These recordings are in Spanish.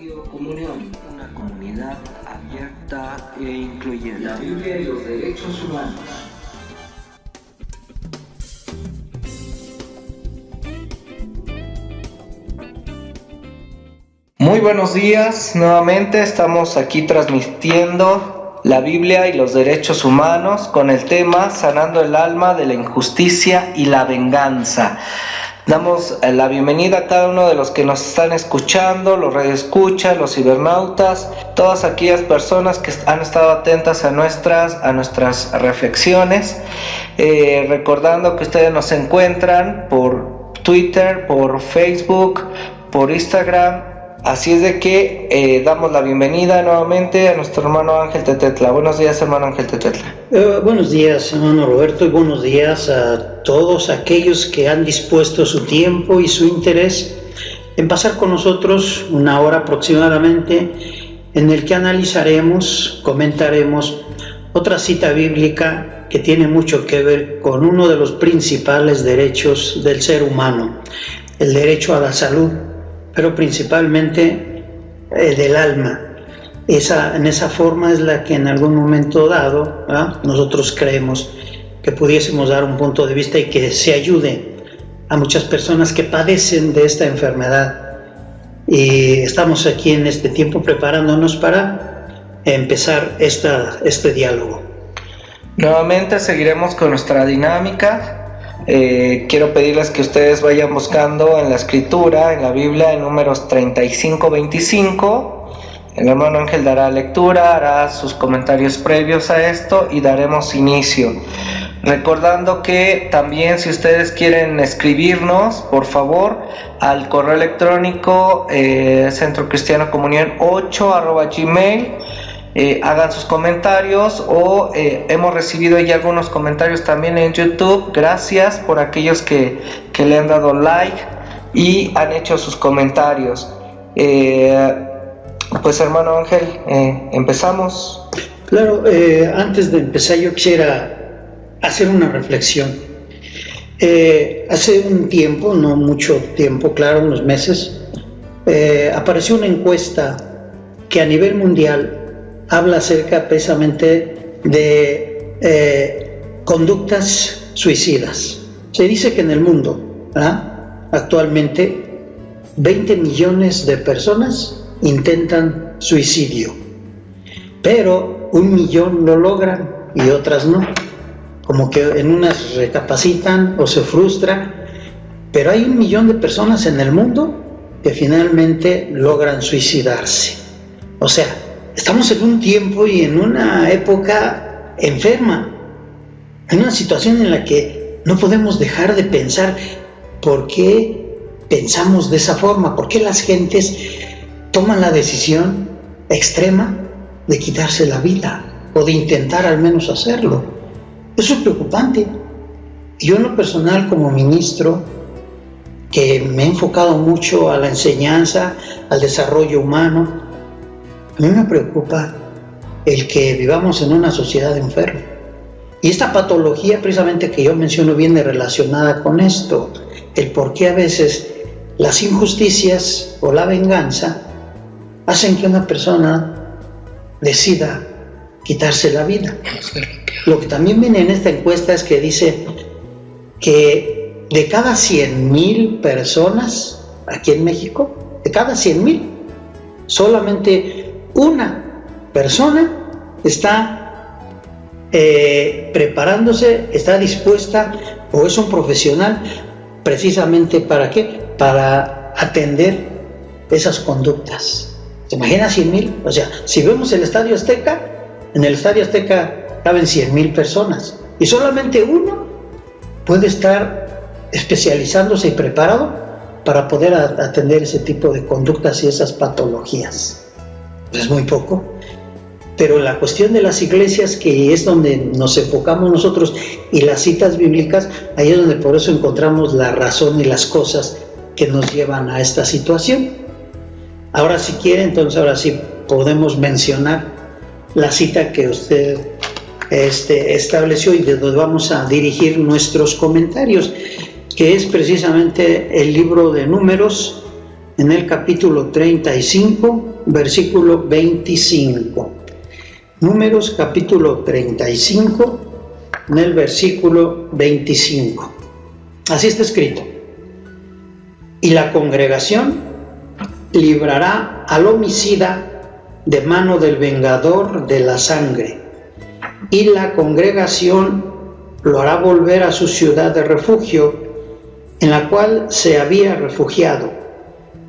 Radio Comunión, una comunidad abierta e incluyente. La Biblia y los derechos humanos. Muy buenos días, nuevamente estamos aquí transmitiendo la Biblia y los derechos humanos con el tema Sanando el alma de la injusticia y la venganza. Damos la bienvenida a cada uno de los que nos están escuchando, los radioescuchas, los cibernautas, todas aquellas personas que han estado atentas a nuestras reflexiones, recordando que ustedes nos encuentran por Twitter, por Facebook, por Instagram. Así es de que damos la bienvenida nuevamente a nuestro hermano Ángel Tetetla. Buenos días, hermano Ángel Tetetla. Buenos días, hermano Roberto, y buenos días a todos aquellos que han dispuesto su tiempo y su interés en pasar con nosotros una hora aproximadamente, en el que analizaremos, comentaremos otra cita bíblica que tiene mucho que ver con uno de los principales derechos del ser humano, el derecho a la salud, pero principalmente del alma. En esa forma es la que en algún momento dado, nosotros creemos que pudiésemos dar un punto de vista y que se ayude a muchas personas que padecen de esta enfermedad. Y estamos aquí en este tiempo preparándonos para empezar este diálogo. Nuevamente seguiremos con nuestra dinámica. Quiero pedirles que ustedes vayan buscando en la escritura, en la Biblia, en números 35-25. El hermano Ángel dará lectura, hará sus comentarios previos a esto y daremos inicio. Recordando que también, si ustedes quieren escribirnos, por favor, al correo electrónico centrocristianocomunión8@gmail. Hagan sus comentarios o hemos recibido ya algunos comentarios también en YouTube. Gracias por aquellos que le han dado like y han hecho sus comentarios. Pues hermano Ángel, empezamos. Claro, antes de empezar yo quisiera hacer una reflexión. Hace un tiempo, no mucho tiempo, claro, unos meses, apareció una encuesta que a nivel mundial habla acerca precisamente de conductas suicidas. Se dice que en el mundo, actualmente 20 millones de personas intentan suicidio, pero 1 millón lo logran y otras no. Como que en unas recapacitan o se frustran, pero hay 1 millón de personas en el mundo que finalmente logran suicidarse. O sea, estamos en un tiempo y en una época enferma, en una situación en la que no podemos dejar de pensar por qué pensamos de esa forma, por qué las gentes toman la decisión extrema de quitarse la vida o de intentar al menos hacerlo. Eso es preocupante. Yo en lo personal, como ministro, que me he enfocado mucho a la enseñanza, al desarrollo humano, a mí me preocupa el que vivamos en una sociedad enferma. Y esta patología precisamente que yo menciono viene relacionada con esto, el por qué a veces las injusticias o la venganza hacen que una persona decida quitarse la vida. Lo que también viene en esta encuesta es que dice que de cada 100,000 personas aquí en México, de cada 100,000, solamente una persona está preparándose, está dispuesta o es un profesional precisamente ¿para qué? Para atender esas conductas. ¿Se imagina 100,000? O sea, si vemos el Estadio Azteca, en el Estadio Azteca caben 100,000 personas y solamente uno puede estar especializándose y preparado para poder atender ese tipo de conductas y esas patologías. Es muy poco, pero la cuestión de las iglesias, que es donde nos enfocamos nosotros, y las citas bíblicas, ahí es donde por eso encontramos la razón y las cosas que nos llevan a esta situación. Ahora si quiere, entonces ahora sí podemos mencionar la cita que usted estableció y de donde vamos a dirigir nuestros comentarios, que es precisamente el libro de Números, en el capítulo 35, versículo 25. Números capítulo 35, en el versículo 25. Así está escrito: y la congregación librará al homicida de mano del vengador de la sangre, y la congregación lo hará volver a su ciudad de refugio, en la cual se había refugiado,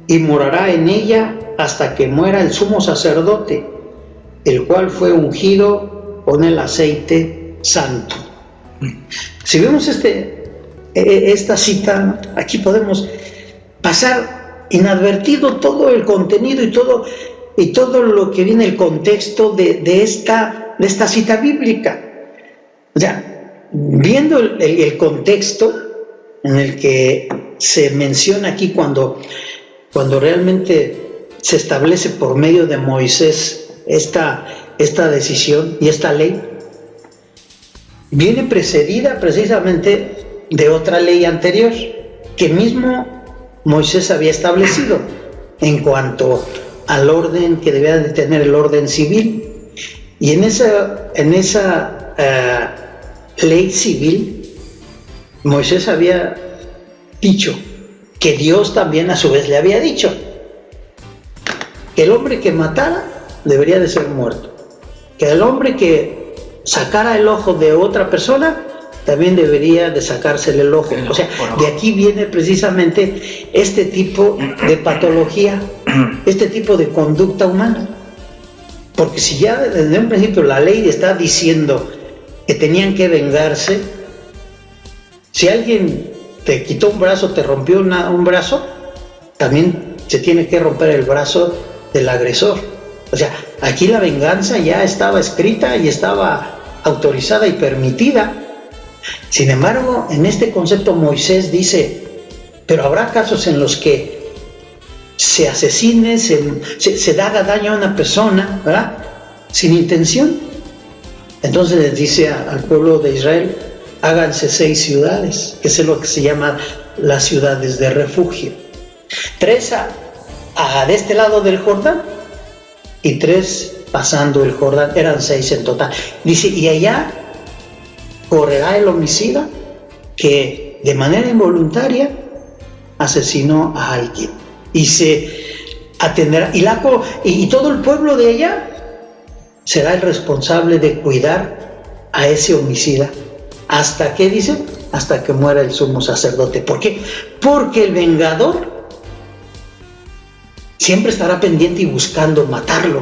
y morará en ella hasta que muera el sumo sacerdote, el cual fue ungido con el aceite santo. Si vemos esta cita, aquí podemos pasar inadvertido todo el contenido y todo lo que viene el contexto de esta cita bíblica. O sea, viendo el contexto en el que se menciona aquí cuando realmente se establece por medio de Moisés esta decisión y esta ley, viene precedida precisamente de otra ley anterior que mismo Moisés había establecido en cuanto al orden que debía de tener el orden civil. Y en esa ley civil, Moisés había dicho que Dios también a su vez le había dicho que el hombre que matara debería de ser muerto, que el hombre que sacara el ojo de otra persona también debería de sacársele el ojo. O sea, de aquí viene precisamente este tipo de patología, este tipo de conducta humana. Porque si ya desde un principio la ley está diciendo que tenían que vengarse, si alguien te quitó un brazo, te rompió un brazo, también se tiene que romper el brazo del agresor. O sea, aquí la venganza ya estaba escrita y estaba autorizada y permitida. Sin embargo, en este concepto Moisés dice, pero habrá casos en los que se asesine, se haga daño a una persona, ¿verdad?, sin intención. Entonces les dice al pueblo de Israel, háganse 6 ciudades, que es lo que se llama las ciudades de refugio. 3 de este lado del Jordán y 3 pasando el Jordán, eran 6 en total. Dice, y allá correrá el homicida que de manera involuntaria asesinó a alguien, y se atenderá, y todo el pueblo de allá será el responsable de cuidar a ese homicida hasta que, dice, hasta que muera el sumo sacerdote. ¿Por qué? Porque el vengador siempre estará pendiente y buscando matarlo.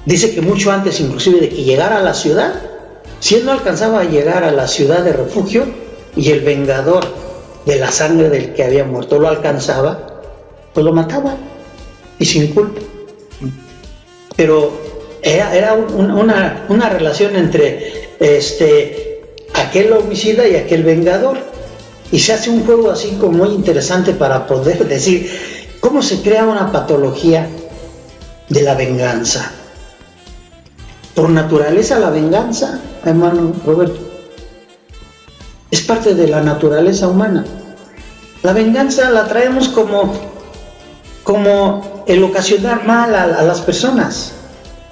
Dice que mucho antes inclusive de que llegara a la ciudad, si él no alcanzaba a llegar a la ciudad de refugio y el vengador de la sangre del que había muerto lo alcanzaba, pues lo mataba y sin culpa. Pero era una relación entre aquel homicida y aquel vengador, y se hace un juego así como muy interesante para poder decir cómo se crea una patología de la venganza. Por naturaleza la venganza, hermano Roberto, es parte de la naturaleza humana. La venganza la traemos como el ocasionar mal a las personas.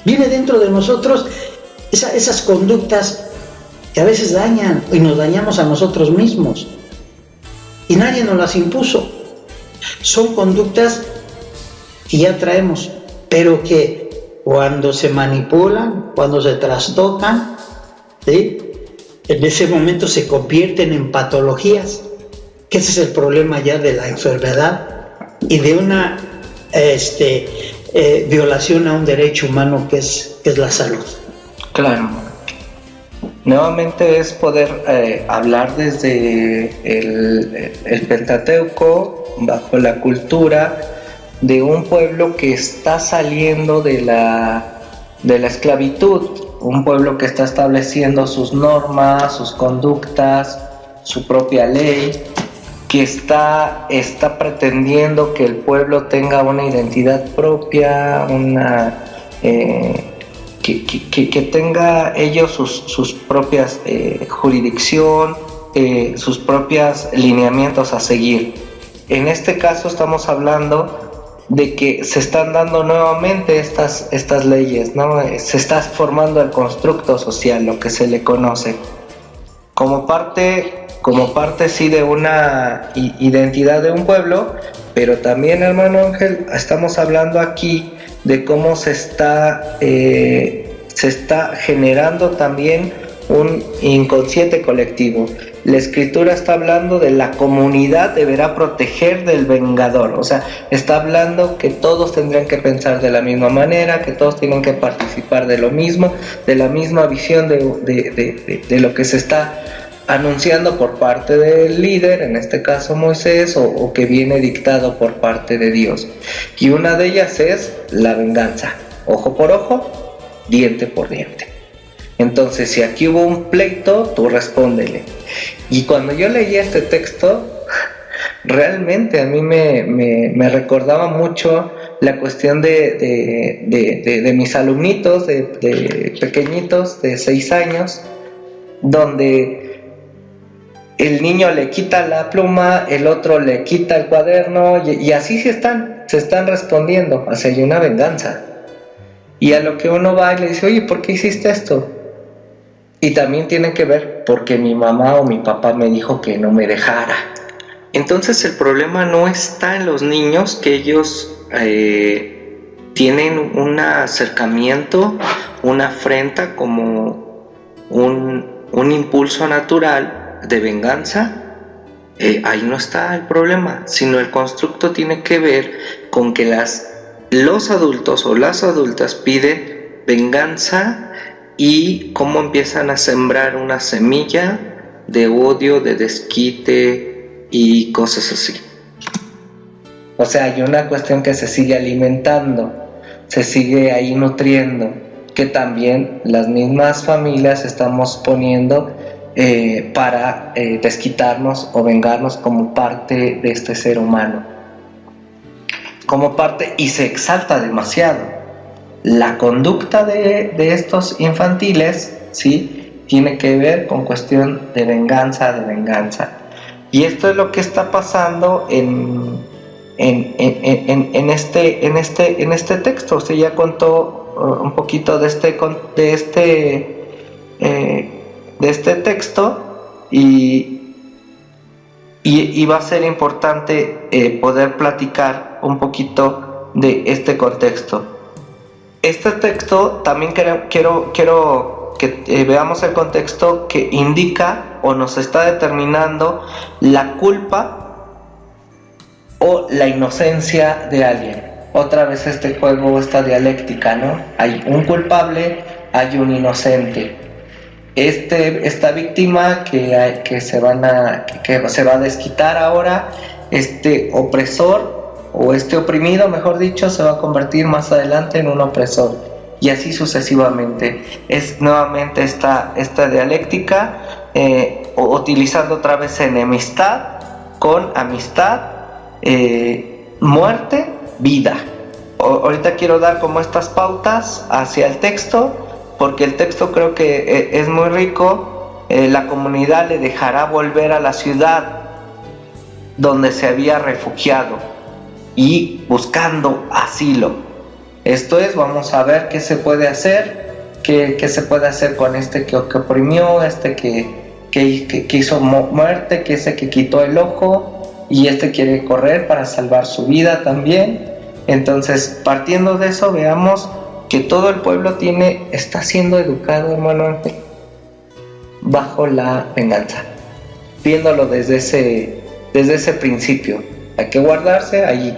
Viene dentro de nosotros esas conductas que a veces dañan y nos dañamos a nosotros mismos. Y nadie nos las impuso. Son conductas que ya traemos, pero que cuando se manipulan, cuando se trastocan, ¿sí?, en ese momento se convierten en patologías, que ese es el problema ya de la enfermedad y de una violación a un derecho humano que es la salud. Claro. Nuevamente es poder hablar desde el Pentateuco, bajo la cultura de un pueblo que está saliendo de la esclavitud, un pueblo que está estableciendo sus normas, sus conductas, su propia ley, que está pretendiendo que el pueblo tenga una identidad propia, que tenga ellos sus propias jurisdicción, sus propios lineamientos a seguir. en este caso estamos hablando de que se están dando nuevamente estas leyes, ¿no? Se está formando el constructo social, lo que se le conoce, como parte sí de una identidad de un pueblo, pero también, hermano Ángel, estamos hablando aquí de cómo se está generando también un inconsciente colectivo. La escritura está hablando de la comunidad deberá proteger del vengador, o sea, está hablando que todos tendrían que pensar de la misma manera, que todos tienen que participar de lo mismo, de la misma visión de lo que se está anunciando por parte del líder, en este caso Moisés, o que viene dictado por parte de Dios. Y una de ellas es la venganza, ojo por ojo, diente por diente. Entonces, si aquí hubo un pleito, tú respóndele. Y cuando yo leía este texto, realmente a mí me recordaba mucho la cuestión de mis alumnitos, de pequeñitos, de 6 años, donde el niño le quita la pluma, el otro le quita el cuaderno, y así se están respondiendo, o sea, hay una venganza. Y a lo que uno va y le dice, oye, ¿por qué hiciste esto? Y también tiene que ver porque mi mamá o mi papá me dijo que no me dejara. Entonces el problema no está en los niños, que ellos tienen un acercamiento, una afrenta como un impulso natural de venganza. Ahí no está el problema, sino el constructo tiene que ver con que los adultos o las adultas piden venganza y cómo empiezan a sembrar una semilla de odio, de desquite y cosas así. O sea, hay una cuestión que se sigue alimentando, se sigue ahí nutriendo, que también las mismas familias estamos poniendo para desquitarnos o vengarnos como parte de este ser humano. Como parte, y se exalta demasiado. La conducta de estos infantiles, ¿sí?, tiene que ver con cuestión de venganza. Y esto es lo que está pasando en este texto. Usted ya contó un poquito de este texto, y va a ser importante poder platicar un poquito de este contexto. Este texto también quiero que veamos el contexto que indica o nos está determinando la culpa o la inocencia de alguien. Otra vez este juego, esta dialéctica, ¿no? Hay un culpable, hay un inocente. Esta víctima que se va a desquitar ahora, este opresor o este oprimido, mejor dicho, se va a convertir más adelante en un opresor, y así sucesivamente. Es nuevamente esta dialéctica, utilizando otra vez enemistad con amistad, muerte, vida. Ahorita quiero dar como estas pautas hacia el texto, porque el texto creo que es muy rico. La comunidad le dejará volver a la ciudad donde se había refugiado y buscando asilo. Esto es, vamos a ver qué se puede hacer, qué se puede hacer con este que oprimió, que hizo muerte, que ese que quitó el ojo, y este quiere correr para salvar su vida también. Entonces, partiendo de eso, veamos que todo el pueblo está siendo educado, hermano Ángel, bajo la venganza, viéndolo desde ese principio. Hay que guardarse. Hay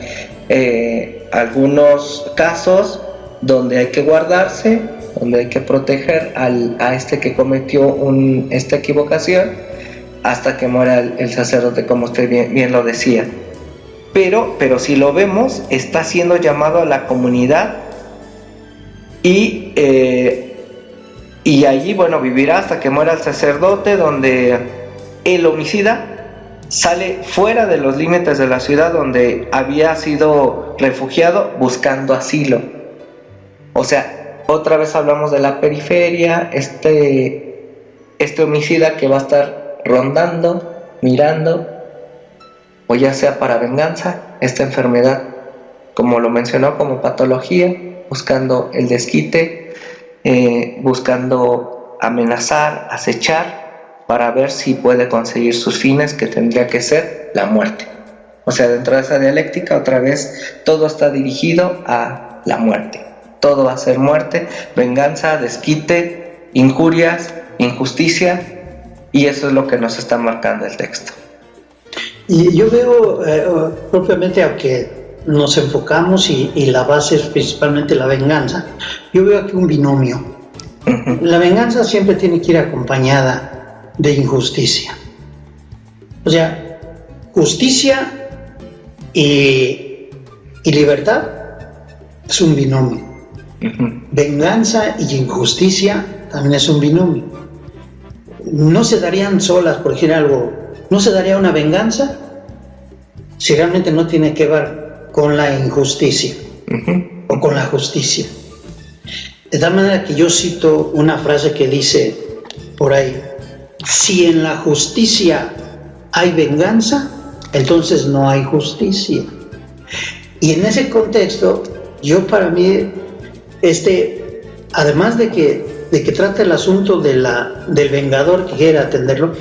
algunos casos donde hay que guardarse, donde hay que proteger a este que cometió esta equivocación hasta que muera el sacerdote, como usted bien lo decía. Pero si lo vemos, está siendo llamado a la comunidad, y allí, bueno, vivirá hasta que muera el sacerdote, donde el homicida sale fuera de los límites de la ciudad donde había sido refugiado buscando asilo. O sea, otra vez hablamos de la periferia, este homicida que va a estar rondando, mirando, o ya sea para venganza, esta enfermedad, como lo mencionó, como patología, buscando el desquite, buscando amenazar, acechar, para ver si puede conseguir sus fines, que tendría que ser la muerte. O sea, dentro de esa dialéctica, otra vez, todo está dirigido a la muerte. Todo va a ser muerte, venganza, desquite, injurias, injusticia, y eso es lo que nos está marcando el texto. Y yo veo, propiamente, aunque nos enfocamos y la base es principalmente la venganza, yo veo aquí un binomio. Uh-huh. La venganza siempre tiene que ir acompañada de injusticia. O sea, justicia y libertad es un binomio. Uh-huh. Venganza y injusticia también es un binomio. No se darían solas, por decir algo, no se daría una venganza si realmente no tiene que ver con la injusticia. Uh-huh. O con la justicia. De tal manera que yo cito una frase que dice por ahí: si en la justicia hay venganza, entonces no hay justicia. Y en ese contexto, yo, para mí, además de que trata el asunto del vengador que quiere atenderlo,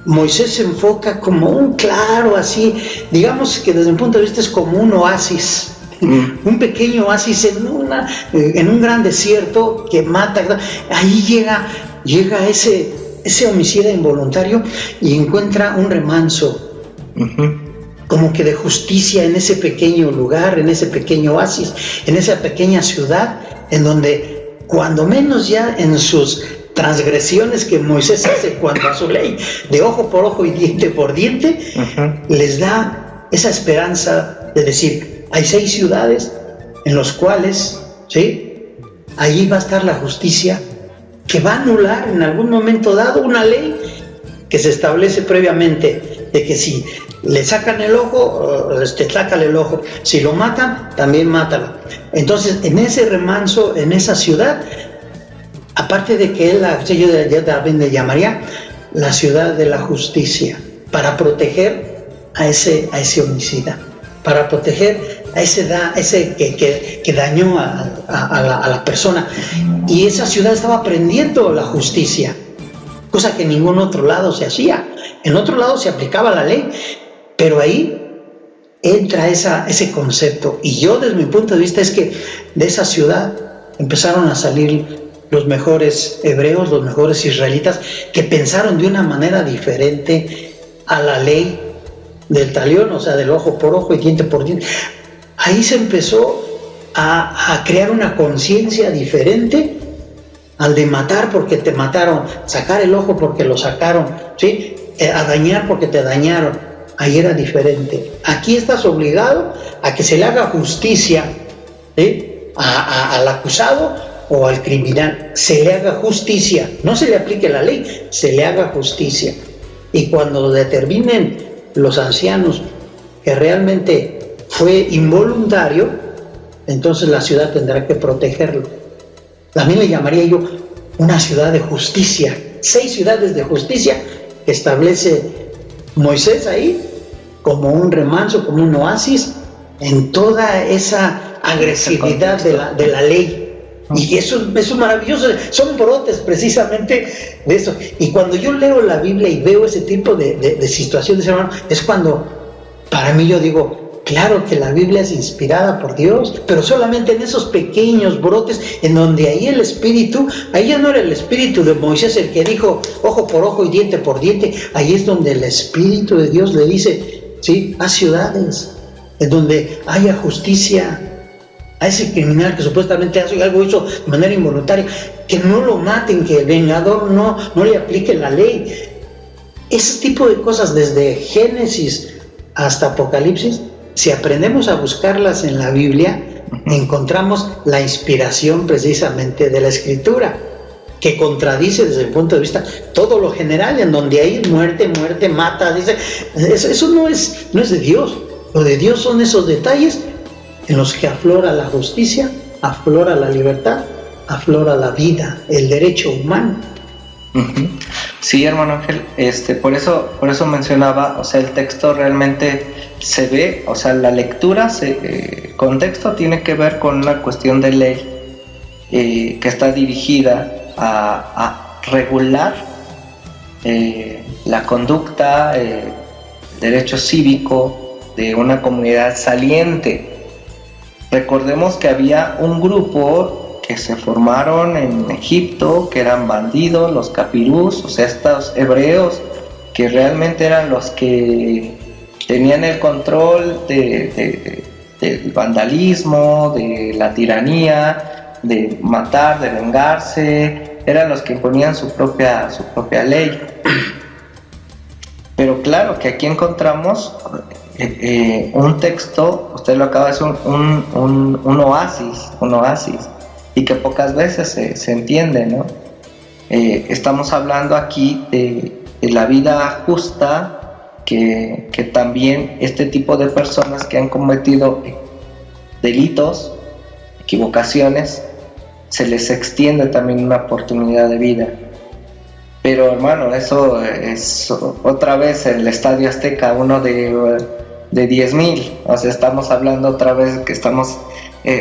Moisés se enfoca como un claro, así, digamos que desde mi punto de vista es como un oasis, un pequeño oasis en un gran desierto que mata. Ahí llega ese homicida involuntario y encuentra un remanso, uh-huh, como que de justicia en ese pequeño lugar, en ese pequeño oasis, en esa pequeña ciudad, en donde, cuando menos ya en sus transgresiones que Moisés hace cuanto a su ley, de ojo por ojo y diente por diente, uh-huh, les da esa esperanza de decir: hay 6 ciudades en las cuales, ¿sí?, allí va a estar la justicia, que va a anular en algún momento dado una ley que se establece previamente, de que si le sacan el ojo, sácale el ojo, si lo matan, también mátalo. Entonces, en ese remanso, en esa ciudad, aparte de que yo también le llamaría la ciudad de la justicia, para proteger a ese homicida, para proteger a ese que dañó a la persona. Y esa ciudad estaba aprendiendo la justicia, cosa que en ningún otro lado se hacía. En otro lado se aplicaba la ley, pero ahí entra ese concepto. Y yo, desde mi punto de vista, es que de esa ciudad empezaron a salir los mejores hebreos, los mejores israelitas, que pensaron de una manera diferente a la ley del talión, o sea, del ojo por ojo y diente por diente. Ahí se empezó a crear una conciencia diferente al de matar porque te mataron, sacar el ojo porque lo sacaron, ¿sí?, a dañar porque te dañaron. Ahí era diferente. Aquí estás obligado a que se le haga justicia, ¿sí?, al acusado o al criminal. Se le haga justicia, no se le aplique la ley, se le haga justicia. Y cuando determinen los ancianos que realmente fue involuntario, entonces la ciudad tendrá que protegerlo. También le llamaría yo una ciudad de justicia. 6 ciudades de justicia que establece Moisés ahí, como un remanso, como un oasis, en toda esa agresividad de la ley. Y eso es maravilloso, son brotes precisamente de eso. Y cuando yo leo la Biblia y veo ese tipo de situaciones, hermano, es cuando para mí yo digo: claro que la Biblia es inspirada por Dios, pero solamente en esos pequeños brotes, en donde ahí el espíritu, ahí ya no era el espíritu de Moisés el que dijo ojo por ojo y diente por diente, ahí es donde el espíritu de Dios le dice: sí, haz ciudades en donde haya justicia. A ese criminal que supuestamente hace algo hizo de manera involuntaria, que no lo maten, que el vengador no le aplique la ley. Ese tipo de cosas, desde Génesis hasta Apocalipsis, si aprendemos a buscarlas en la Biblia, encontramos la inspiración precisamente de la Escritura, que contradice desde el punto de vista todo lo general, en donde hay muerte, mata, dice, eso no es de Dios. Lo de Dios son esos detalles en los que aflora la justicia, aflora la libertad, aflora la vida, el derecho humano. Ujú. Sí, hermano Ángel, por eso mencionaba, o sea, el texto realmente se ve, o sea, la lectura, contexto tiene que ver con una cuestión de ley que está dirigida a regular la conducta, derecho cívico de una comunidad saliente. Recordemos que había un grupo que se formaron en Egipto, que eran bandidos, los capirús, o sea, estos hebreos que realmente eran los que tenían el control del vandalismo, de la tiranía, de matar, de vengarse, eran los que imponían su propia ley. Pero claro que aquí encontramos un texto, usted lo acaba de decir, un oasis, y que pocas veces se entiende, ¿no? Estamos hablando aquí de la vida justa, que también este tipo de personas que han cometido delitos, equivocaciones, se les extiende también una oportunidad de vida. Pero hermano, eso es otra vez el Estadio Azteca, uno de 10,000, o sea, estamos hablando otra vez que estamos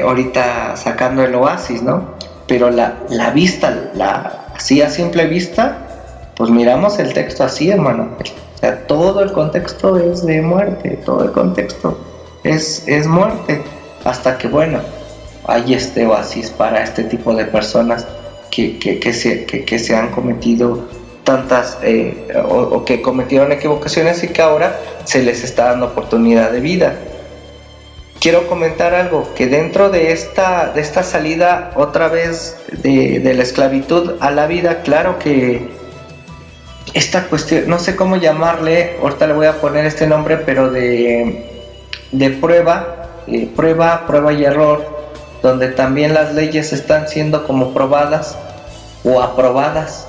ahorita sacando el oasis, ¿no? Pero la vista, así a simple vista, pues miramos el texto así, hermano. O sea, todo el contexto es de muerte, todo el contexto es muerte, hasta que, bueno, hay este oasis para este tipo de personas que se han cometido tantas o que cometieron equivocaciones y que ahora se les está dando oportunidad de vida. Quiero comentar algo, que dentro de esta salida otra vez de la esclavitud a la vida, claro que esta cuestión, no sé cómo llamarle, ahorita le voy a poner este nombre, pero de prueba y error, donde también las leyes están siendo como probadas o aprobadas,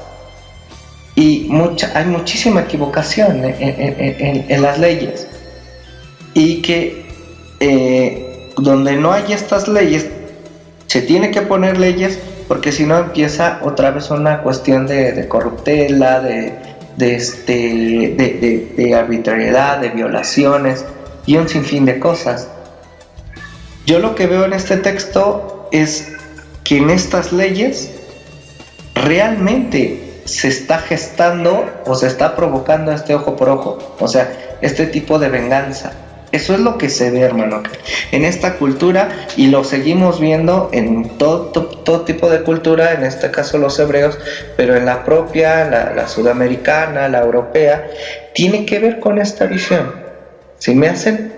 y hay muchísima equivocación en las leyes, y que donde no hay estas leyes se tiene que poner leyes, porque si no empieza otra vez una cuestión de corruptela, de arbitrariedad, de violaciones y un sinfín de cosas. Yo lo que veo en este texto es que en estas leyes realmente se está gestando o se está provocando este ojo por ojo, o sea, este tipo de venganza. Eso es lo que se ve, hermano, en esta cultura, y lo seguimos viendo en todo tipo de cultura, en este caso los hebreos, pero en la propia, la sudamericana, la europea, tiene que ver con esta visión. Si me hacen,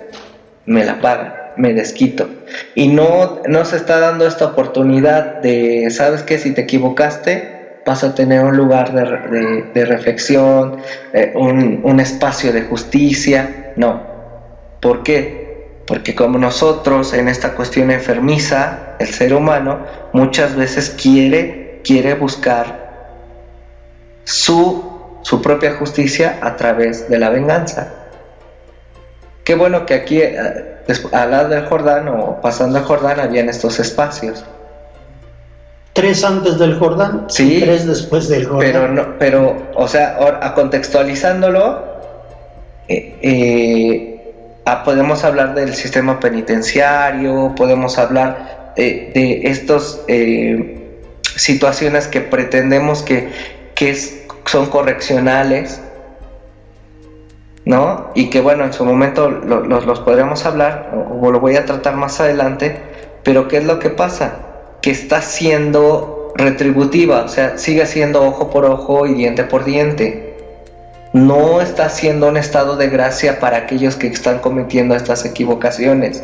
me la pagan, me desquito. Y no se está dando esta oportunidad de, ¿sabes qué? Si te equivocaste, vas a tener un lugar de reflexión, un espacio de justicia. No. ¿Por qué? Porque como nosotros en esta cuestión enfermiza, el ser humano muchas veces quiere buscar su propia justicia a través de la venganza. Qué bueno que aquí al lado del Jordán o pasando el Jordán habían estos espacios. 3 antes del Jordán, sí, y 3 después del Jordán. Pero o sea, ahora, contextualizándolo, podemos hablar del sistema penitenciario, podemos hablar de estas situaciones que pretendemos que son correccionales, ¿no? Y que bueno, en su momento los podremos hablar, o lo voy a tratar más adelante, pero ¿qué es lo que pasa? Que está siendo retributiva, o sea, sigue siendo ojo por ojo y diente por diente. No está siendo un estado de gracia para aquellos que están cometiendo estas equivocaciones,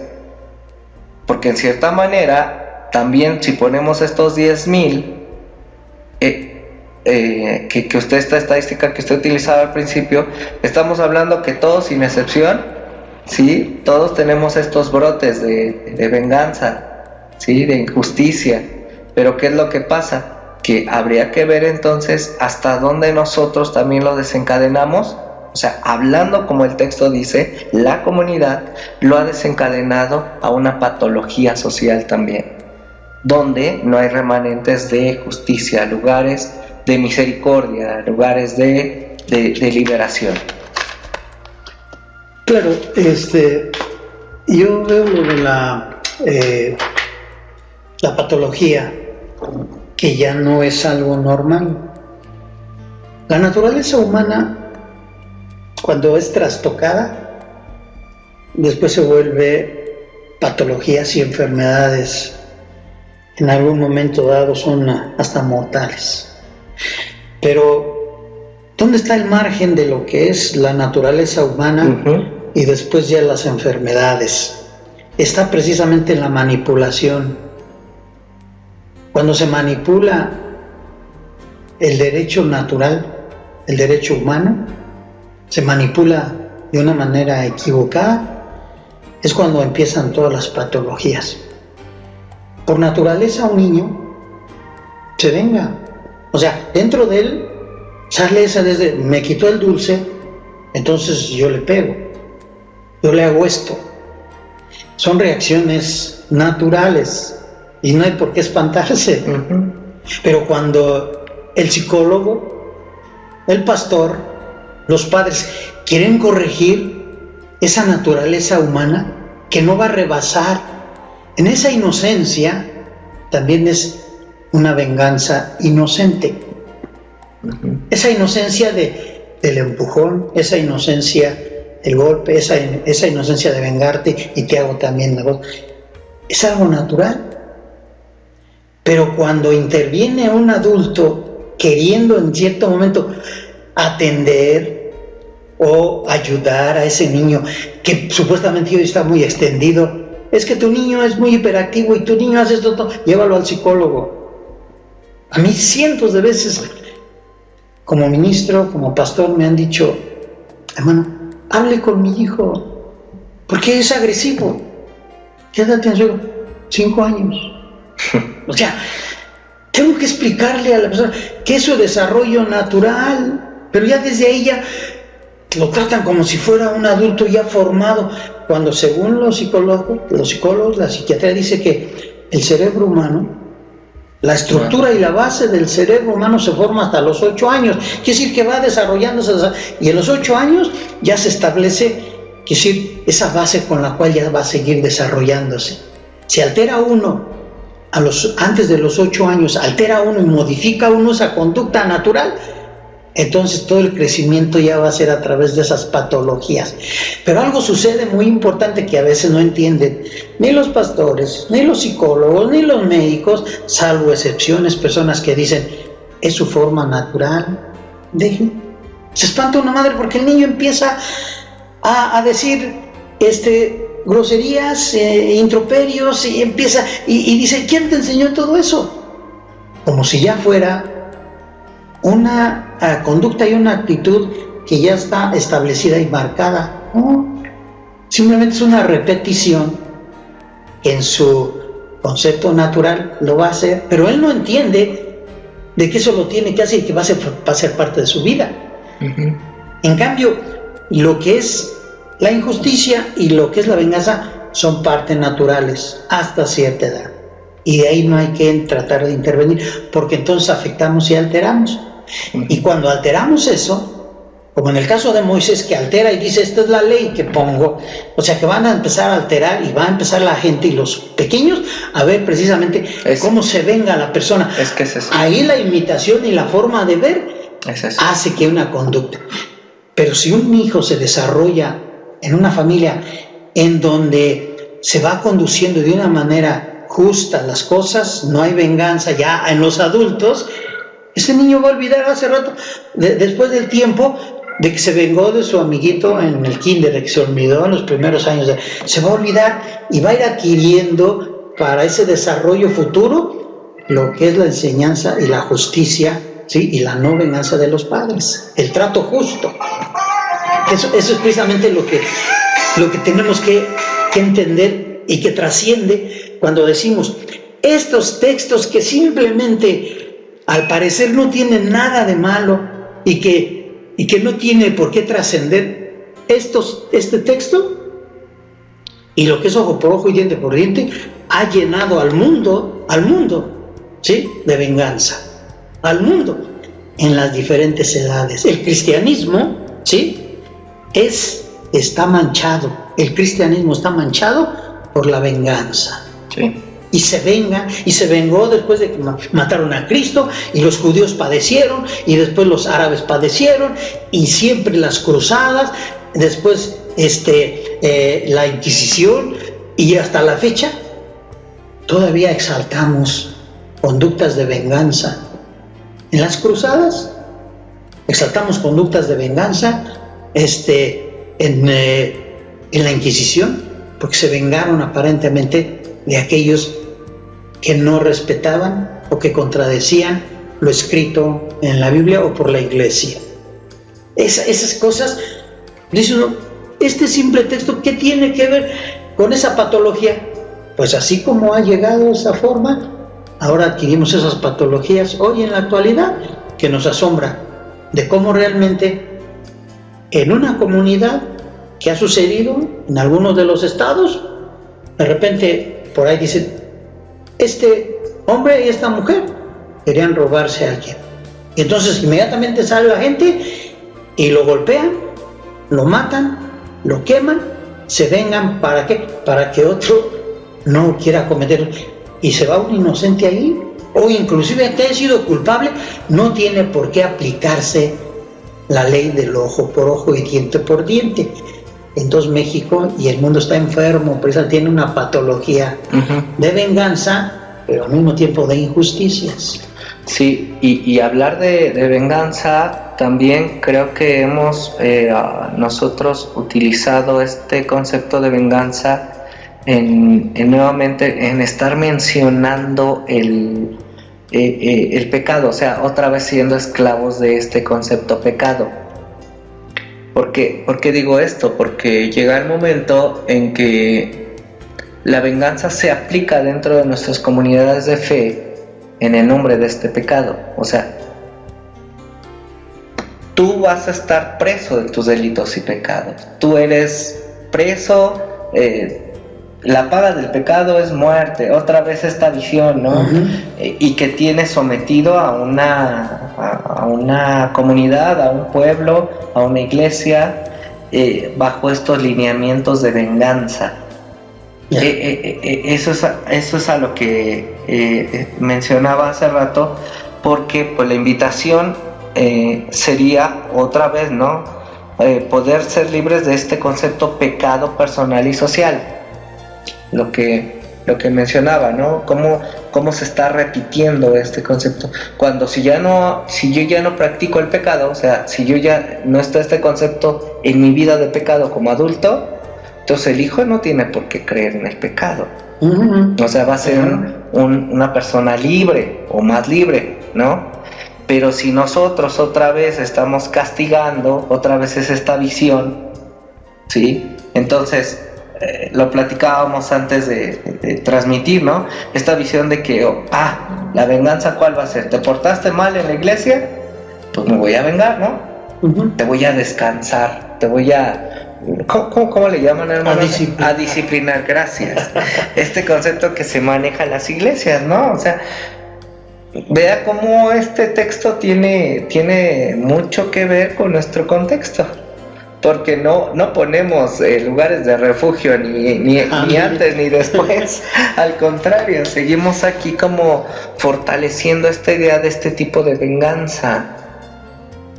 porque en cierta manera también, si ponemos estos 10,000 que usted, esta estadística que usted utilizaba al principio, estamos hablando que todos sin excepción, ¿sí? Todos tenemos estos brotes de venganza, ¿sí? De injusticia. Pero ¿qué es lo que pasa? Que habría que ver entonces hasta dónde nosotros también lo desencadenamos. O sea, hablando como el texto dice, la comunidad lo ha desencadenado a una patología social también, donde no hay remanentes de justicia, lugares de misericordia, lugares de liberación. Claro, yo veo lo de la patología, que ya no es algo normal. La naturaleza humana, cuando es trastocada, después se vuelve patologías y enfermedades. En algún momento dado son hasta mortales. Pero, ¿dónde está el margen de lo que es la naturaleza humana y después ya las enfermedades? Está precisamente en la manipulación. Cuando se manipula el derecho natural, el derecho humano, se manipula de una manera equivocada, es cuando empiezan todas las patologías. Por naturaleza un niño se venga. O sea, dentro de él sale esa desde, me quitó el dulce, entonces yo le pego, yo le hago esto. Son reacciones naturales y no hay por qué espantarse. Pero cuando el psicólogo, el pastor, los padres quieren corregir esa naturaleza humana que no va a rebasar, en esa inocencia también es una venganza inocente. Esa inocencia del empujón, esa inocencia del golpe, esa inocencia de vengarte y te hago también algo, es algo natural. Pero cuando interviene un adulto queriendo en cierto momento atender o ayudar a ese niño que supuestamente hoy está muy extendido, es que tu niño es muy hiperactivo y tu niño hace esto, llévalo al psicólogo. A mí cientos de veces, como ministro, como pastor, me han dicho, hermano, hable con mi hijo, porque es agresivo. ¿Qué edad tiene su hijo? 5 años. O sea, tengo que explicarle a la persona que es su desarrollo natural, pero ya desde ahí ya lo tratan como si fuera un adulto ya formado, cuando según los psicólogos, la psiquiatría dice que el cerebro humano, la estructura y la base del cerebro humano se forma hasta los 8 años. Quiere decir que va desarrollándose y en los 8 años ya se establece, quiere decir, esa base con la cual ya va a seguir desarrollándose. Si altera uno antes de los 8 años, altera uno y modifica uno esa conducta natural, entonces todo el crecimiento ya va a ser a través de esas patologías. Pero algo sucede muy importante que a veces no entienden ni los pastores, ni los psicólogos, ni los médicos, salvo excepciones, personas que dicen, es su forma natural. Dejen. Se espanta una madre porque el niño empieza a decir groserías, introperios, y empieza y dice, ¿quién te enseñó todo eso? Como si ya fuera una conducta y una actitud que ya está establecida y marcada. No, simplemente es una repetición que en su concepto natural lo va a hacer, pero él no entiende de que eso lo tiene que hacer y que va a ser parte de su vida. En cambio, lo que es la injusticia y lo que es la venganza son partes naturales hasta cierta edad, y de ahí no hay que tratar de intervenir, porque entonces afectamos y alteramos. Y cuando alteramos eso, como en el caso de Moisés, que altera y dice, esta es la ley que pongo, o sea que van a empezar a alterar y va a empezar la gente y los pequeños a ver precisamente cómo se venga la persona. Es que es eso. Ahí la imitación y la forma de ver hace que una conducta. Pero si un hijo se desarrolla en una familia en donde se va conduciendo de una manera justa las cosas, no hay venganza ya en los adultos, ese niño va a olvidar hace rato, después del tiempo de que se vengó de su amiguito en el kinder, que se olvidó en los primeros años, se va a olvidar y va a ir adquiriendo para ese desarrollo futuro lo que es la enseñanza y la justicia, ¿sí? Y la no venganza de los padres, el trato justo. Eso es precisamente lo que tenemos que entender y que trasciende cuando decimos estos textos que simplemente al parecer no tienen nada de malo y que no tiene por qué trascender este texto, y lo que es ojo por ojo y diente por diente ha llenado al mundo, ¿sí? De venganza, al mundo. en las diferentes edades. El cristianismo, ¿sí?, está manchado. El cristianismo está manchado por la venganza. Sí. Y se vengó después de que mataron a Cristo, y los judíos padecieron, y después los árabes padecieron, y siempre las cruzadas, después la Inquisición, y hasta la fecha todavía exaltamos conductas de venganza. En las cruzadas exaltamos conductas de venganza, en la Inquisición, porque se vengaron aparentemente de aquellos que no respetaban o que contradecían lo escrito en la Biblia o por la Iglesia. Esas cosas, dice uno, este simple texto, ¿qué tiene que ver con esa patología? Pues así como ha llegado esa forma, ahora adquirimos esas patologías hoy en la actualidad, que nos asombra de cómo realmente en una comunidad que ha sucedido en algunos de los estados, de repente por ahí dicen, este hombre y esta mujer querían robarse a alguien. Y entonces inmediatamente sale la gente y lo golpean, lo matan, lo queman, se vengan. ¿Para qué? Para que otro no quiera cometer. Y se va un inocente ahí, o inclusive que haya sido culpable, no tiene por qué aplicarse la ley del ojo por ojo y diente por diente. Entonces México y el mundo está enfermo, por eso tiene una patología de venganza, pero al mismo tiempo de injusticias. Sí, y hablar de venganza, también creo que hemos nosotros utilizado este concepto de venganza nuevamente en estar mencionando el pecado, o sea, otra vez siendo esclavos de este concepto pecado. ¿Por qué digo esto? Porque llega el momento en que la venganza se aplica dentro de nuestras comunidades de fe en el nombre de este pecado. O sea, tú vas a estar preso de tus delitos y pecados. Tú eres preso, la paga del pecado es muerte. Otra vez esta visión, ¿no? Y que tiene sometido a una comunidad, a un pueblo, a una iglesia, bajo estos lineamientos de venganza. Eso es a lo que mencionaba hace rato, porque pues la invitación sería otra vez, ¿no? Poder ser libres de este concepto pecado personal y social. Lo que mencionaba, ¿no? Cómo se está repitiendo este concepto. Cuando si yo ya no practico el pecado, o sea, si yo ya no está este concepto en mi vida de pecado como adulto, entonces el hijo no tiene por qué creer en el pecado. O sea, va a ser una persona libre o más libre, ¿no? Pero si nosotros otra vez estamos castigando, otra vez es esta visión, ¿sí? Entonces lo platicábamos antes de transmitir, ¿no? Esta visión de que, la venganza, ¿cuál va a ser? ¿Te portaste mal en la iglesia? Pues me voy a vengar, ¿no? Te voy a descansar, te voy a... ¿Cómo le llaman, hermano? A disciplinar, gracias. Este concepto que se maneja en las iglesias, ¿no? O sea, vea cómo este texto tiene mucho que ver con nuestro contexto. Porque no ponemos lugares de refugio ni antes ni después. Al contrario, seguimos aquí como fortaleciendo esta idea de este tipo de venganza,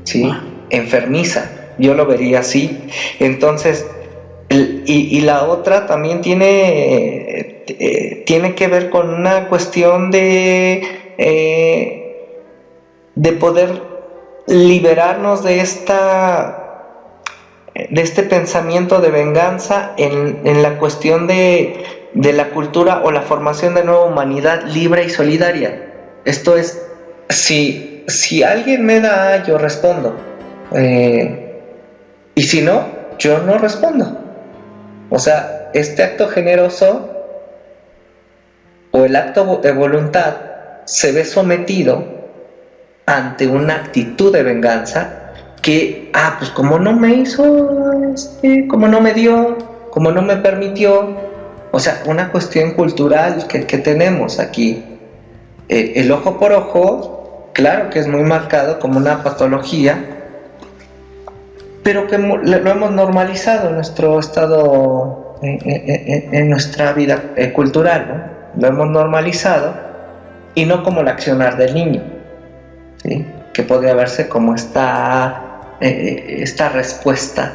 ¿sí? Enfermiza, yo lo vería así. Entonces, y la otra también tiene que ver con una cuestión de poder liberarnos de este pensamiento de venganza en la cuestión de la cultura o la formación de nueva humanidad libre y solidaria. Esto es, si alguien me da, yo respondo, y si no, yo no respondo. O sea, este acto generoso o el acto de voluntad se ve sometido ante una actitud de venganza que, pues como no me hizo, como no me dio, como no me permitió, o sea, una cuestión cultural que tenemos aquí. El ojo por ojo, claro que es muy marcado como una patología, pero que lo hemos normalizado en nuestro estado, en nuestra vida cultural, ¿no? Lo hemos normalizado, y no como el accionar del niño, ¿sí? Que podría verse como esta respuesta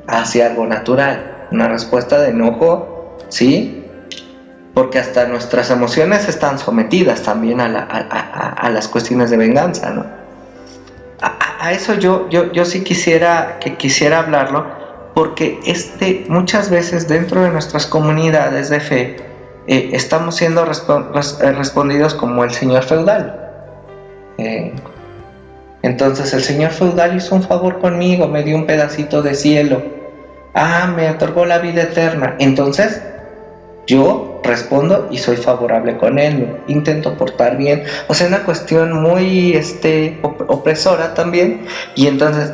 hacia algo natural, una respuesta de enojo, ¿sí? Porque hasta nuestras emociones están sometidas también a las cuestiones de venganza, ¿no? A eso yo sí quisiera hablarlo, porque muchas veces dentro de nuestras comunidades de fe estamos siendo respondidos como el señor feudal. Entonces el señor feudal hizo un favor conmigo, me dio un pedacito de cielo, me otorgó la vida eterna, entonces yo respondo y soy favorable con él, intento portar bien, o sea, una cuestión muy opresora también. Y entonces,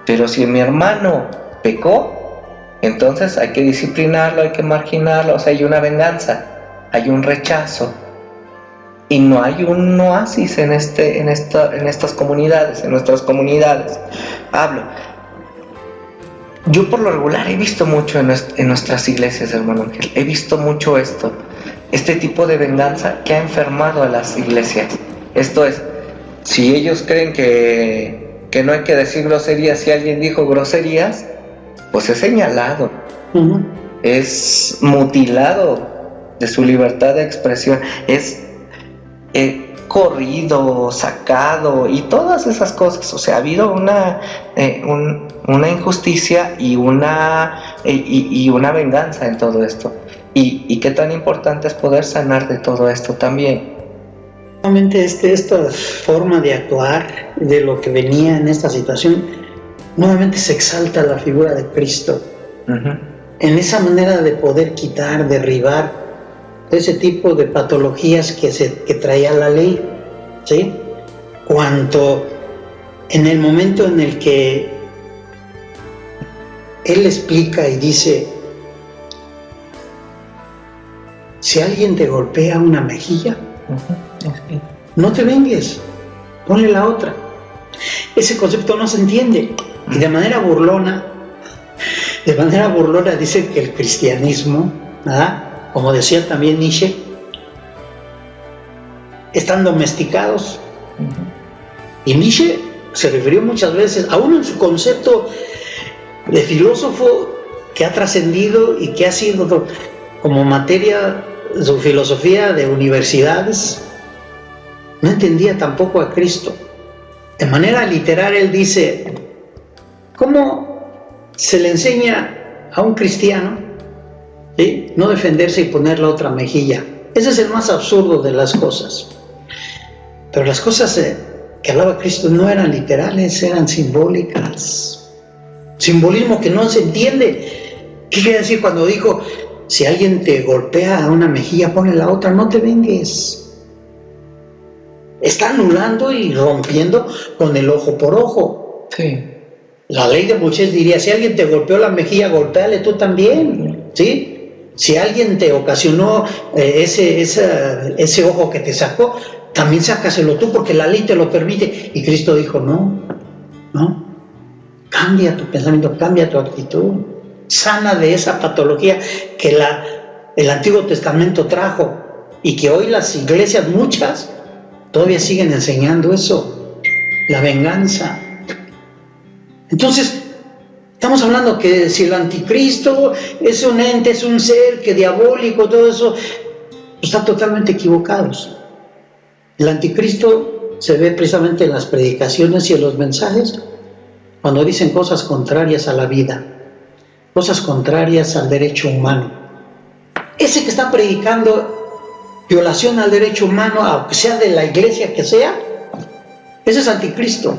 pero si mi hermano pecó, entonces hay que disciplinarlo, hay que marginarlo, o sea, hay una venganza, hay un rechazo, y no hay un oasis en estas comunidades, en nuestras comunidades. Yo por lo regular he visto mucho en nuestras iglesias, hermano Ángel, he visto mucho este tipo de venganza que ha enfermado a las iglesias. Esto es, si ellos creen que no hay que decir groserías, si alguien dijo groserías, pues es señalado, es mutilado de su libertad de expresión, es corrido, sacado y todas esas cosas. O sea, ha habido una injusticia y una venganza en todo esto. Y qué tan importante es poder sanar de todo esto también. Nuevamente esta forma de actuar, de lo que venía en esta situación, nuevamente se exalta la figura de Cristo. En esa manera de poder quitar, derribar ese tipo de patologías que traía la ley, ¿sí? Cuanto en el momento en el que Él explica y dice, si alguien te golpea una mejilla, no te vengues, ponle la otra. Ese concepto no se entiende, y de manera burlona dice que el cristianismo, ¿verdad?, como decía también Nietzsche, están domesticados. Y Nietzsche se refirió muchas veces, aún en su concepto de filósofo que ha trascendido y que ha sido como materia su filosofía de universidades, no entendía tampoco a Cristo. De manera literal él dice, ¿cómo se le enseña a un cristiano, ¿sí?, no defenderse y poner la otra mejilla? Ese es el más absurdo de las cosas. Pero las cosas que hablaba Cristo no eran literales, eran simbólicas. Simbolismo que no se entiende. ¿Qué quiere decir cuando dijo, si alguien te golpea a una mejilla, ponle la otra, no te vengues? Está anulando y rompiendo con el ojo por ojo. Sí. La ley de Moisés diría, si alguien te golpeó la mejilla, golpéale tú también, ¿sí? Si alguien te ocasionó ese ojo que te sacó, también sácaselo tú, porque la ley te lo permite. Y Cristo dijo, no, cambia tu pensamiento, cambia tu actitud, sana de esa patología que el Antiguo Testamento trajo, y que hoy las iglesias, muchas, todavía siguen enseñando eso, la venganza. Entonces, estamos hablando que si el anticristo es un ente, es un ser que diabólico, todo eso, están totalmente equivocados. El anticristo se ve precisamente en las predicaciones y en los mensajes, cuando dicen cosas contrarias a la vida, cosas contrarias al derecho humano. Ese que está predicando violación al derecho humano, aunque sea de la iglesia que sea, ese es anticristo,